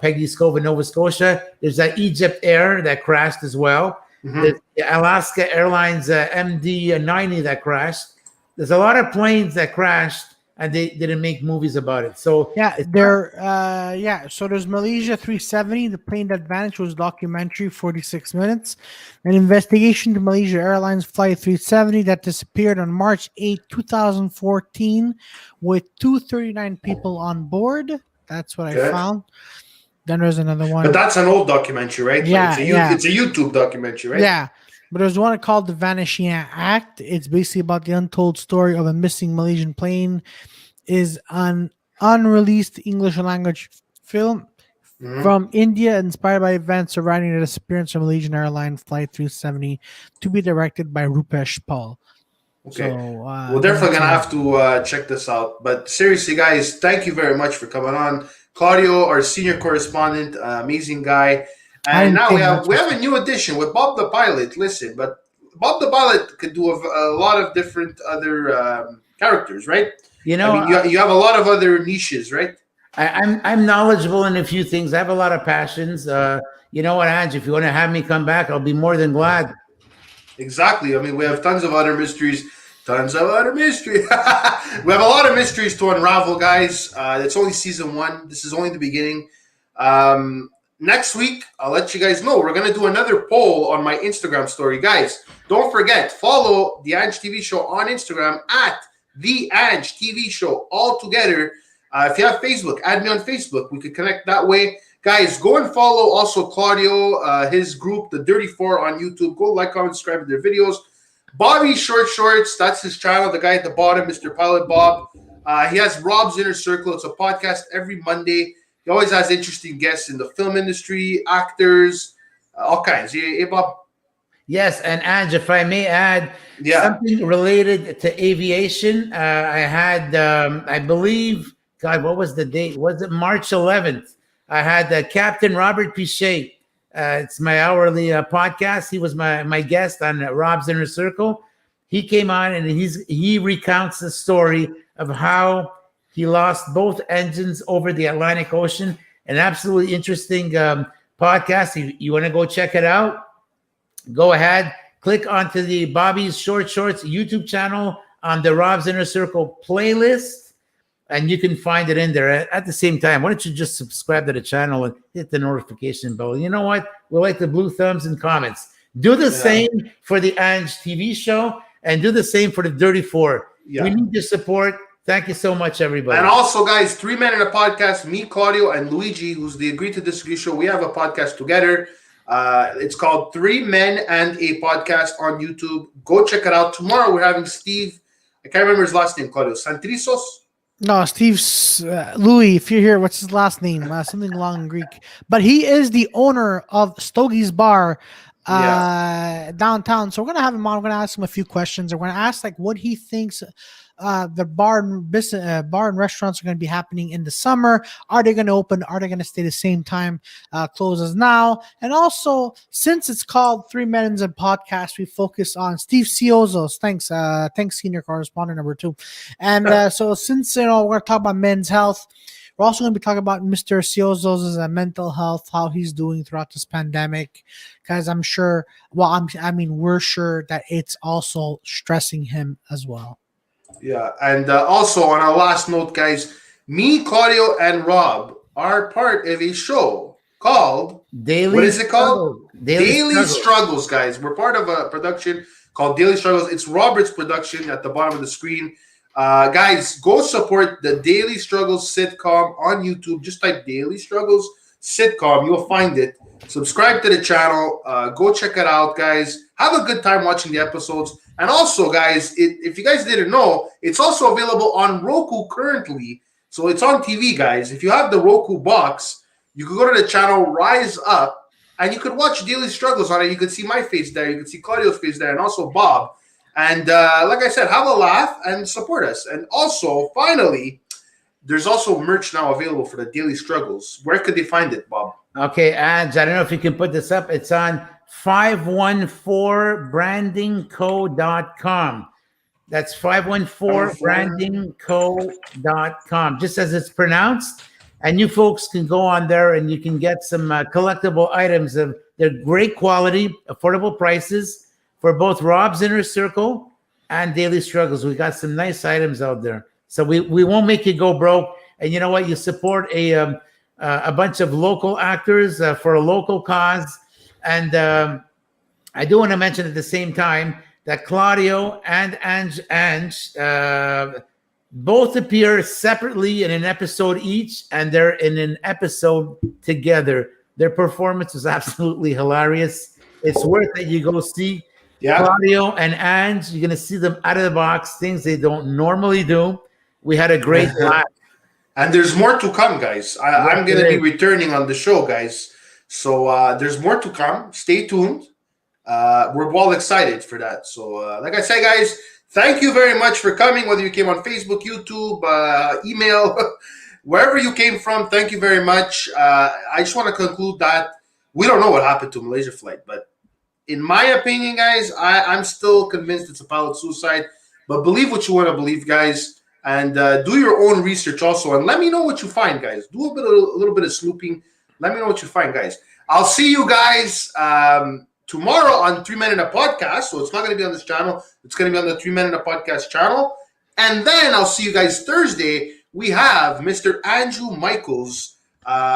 Peggy's Cove in Nova Scotia. There's an Egypt Air that crashed as well. Mm-hmm. There's the Alaska Airlines MD-90 that crashed. There's a lot of planes that crashed, and they didn't make movies about it. So so there's Malaysia 370, the plane that vanished, was documentary, 46 minutes. An investigation to Malaysia Airlines Flight 370 that disappeared on March 8, 2014, with 239 people on board. That's what I found. Then there's another one. But that's an old documentary, right? Yeah, it's a YouTube documentary, right? Yeah. But there's one called The Vanishing Act. It's basically about the untold story of a missing Malaysian plane. Is an unreleased English language film from India, inspired by events surrounding the disappearance of Malaysian Airlines Flight 370, to be directed by Rupesh Paul. Okay. So, we're definitely going to have to check this out. But seriously, guys, thank you very much for coming on. Claudio, our senior correspondent, amazing guy. And now we have a new addition with Bob the Pilot. Listen, but Bob the Pilot could do a lot of different other characters, right? You know, I mean, you have a lot of other niches, right? I'm knowledgeable in a few things. I have a lot of passions. You know what, Ange? If you want to have me come back, I'll be more than glad. Exactly. I mean, we have tons of other mysteries. We have a lot of mysteries to unravel, guys. It's only season 1. This is only the beginning. Next week, I'll let you guys know. We're going to do another poll on my Instagram story. Guys, don't forget, follow the Ange TV Show on Instagram at the Ange TV Show all together. If you have Facebook, add me on Facebook. We could connect that way. Guys, go and follow also Claudio, his group, The Dirty Four on YouTube. Go like, comment, subscribe to their videos. Bobby Short Shorts, that's his channel. The guy at the bottom, Mr. Pilot Bob. He has Rob's Inner Circle. It's a podcast every Monday. He always has interesting guests in the film industry, actors, all kinds. Hey, Bob? Yes, and Ange, if I may add something related to aviation, I had, I believe, God, what was the date? Was it March 11th? I had Captain Robert Pichet. It's my hourly podcast. He was my guest on Rob's Inner Circle. He came on and he recounts the story of how he lost both engines over the Atlantic Ocean. An absolutely interesting podcast. You want to go check it out? Go ahead, click onto the Bobby's Short Shorts YouTube channel on the Rob's Inner Circle playlist, and you can find it in there. At the same time, why don't you just subscribe to the channel and hit the notification bell? You know what? We like the blue thumbs and comments. Do the same for the Ange TV Show, and do the same for the Dirty Four. Yeah. We need your support. Thank you so much, everybody. And also, guys, 3 Men in a Podcast, me, Claudio, and Luigi, who's the Agree to Disagree show. We have a podcast together. It's called 3 Men and a Podcast on YouTube. Go check it out. Tomorrow we're having Steve. I can't remember his last name, Claudio. Santrisos? No, Steve's Louis. If you're here, what's his last name? Something long in Greek. But he is the owner of Stogie's Bar downtown. So we're gonna have him on. We're gonna ask him a few questions. We're gonna ask like what he thinks the bar and restaurants are going to be happening in the summer. Are they going to open? Are they going to stay the same time? Close as now. And also, since it's called 3 Men and Podcast, we focus on Steve Ciozos. Thanks, senior correspondent number 2. And so since we're going to talk about men's health, we're also going to be talking about Mr. Ciozos' mental health, how he's doing throughout this pandemic, because I'm sure, we're sure that it's also stressing him as well. Yeah, and also on our last note, guys, me, Claudio, and Rob are part of a show called, what Daily is it called? struggle. Daily Daily struggle. Struggles, guys. We're part of a production called Daily Struggles. It's Robert's production at the bottom of the screen. Guys, go support the Daily Struggles sitcom on YouTube. Just type Daily Struggles sitcom. You'll find it. Subscribe to the channel. Go check it out, guys. Have a good time watching the episodes. And also, guys, if you guys didn't know, it's also available on Roku currently. So it's on TV, guys. If you have the Roku box, you could go to the channel Rise Up, and you could watch Daily Struggles on it. You could see my face there. You could see Claudio's face there, and also Bob. And like I said, have a laugh and support us. And also, finally, there's also merch now available for the Daily Struggles. Where could they find it, Bob? Okay, Ange, I don't know if you can put this up. It's on 514brandingco.com. That's 514brandingco.com, just as it's pronounced. And you folks can go on there and you can get some collectible items. They're great quality, affordable prices for both Rob's Inner Circle and Daily Struggles. We got some nice items out there. So we won't make you go broke. And you know what? You support a bunch of local actors for a local cause. And I do want to mention at the same time that Claudio and Ange both appear separately in an episode each, and they're in an episode together. Their performance was absolutely hilarious. It's worth it. You go see Claudio and Ange. You're going to see them out of the box, things they don't normally do. We had a great laugh. And there's more to come, guys. I'm going to be returning on the show, guys. So there's more to come. Stay tuned. We're all excited for that. So like I said, guys, thank you very much for coming, whether you came on Facebook, YouTube, email, wherever you came from. Thank you very much. I just want to conclude that we don't know what happened to Malaysia Flight, but in my opinion, guys, I'm still convinced it's a pilot suicide. But believe what you want to believe, guys. And do your own research also, and let me know what you find, guys. Do a little bit of snooping. Let me know what you find, guys. I'll see you guys tomorrow on 3 Men in a Podcast. So it's not going to be on this channel. It's going to be on the 3 Men in a Podcast channel. And then I'll see you guys Thursday. We have Mr. Andrew Michaels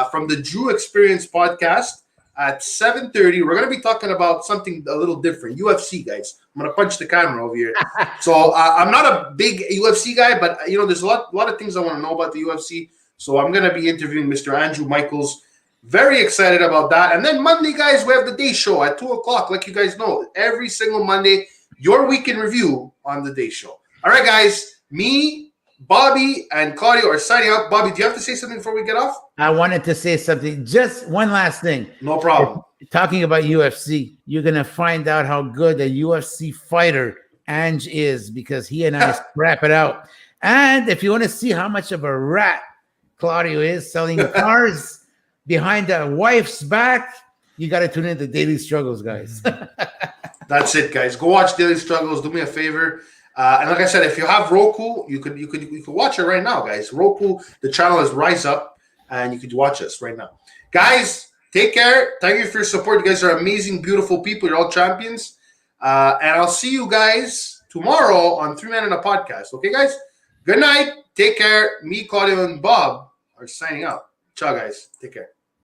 from the Drew Experience Podcast at 7:30. We're going to be talking about something a little different. UFC, guys. I'm going to punch the camera over here. So I'm not a big UFC guy, but there's a lot of things I want to know about the UFC. So I'm going to be interviewing Mr. Andrew Michaels. Very excited about that. And then Monday, guys, we have the Day Show at 2 o'clock. Like you guys know, every single Monday, your week in review on the Day Show. All right, guys. Me, Bobby, and Claudio are signing out. Bobby, do you have to say something before we get off? I wanted to say something. Just one last thing. No problem. Talking about UFC, you're going to find out how good a UFC fighter Ange is, because he and I scrap it out. And if you want to see how much of a rat Claudio is, selling cars behind a wife's back, you got to tune into Daily Struggles, guys. That's it, guys. Go watch Daily Struggles. Do me a favor. And like I said, if you have Roku, you could watch it right now, guys. Roku, the channel is Rise Up, and you could watch us right now. Guys, take care. Thank you for your support. You guys are amazing, beautiful people. You're all champions. And I'll see you guys tomorrow on 3 Men in a Podcast. Okay, guys? Good night. Take care. Me, Claudio, and Bob are signing out. Ciao, guys. Take care.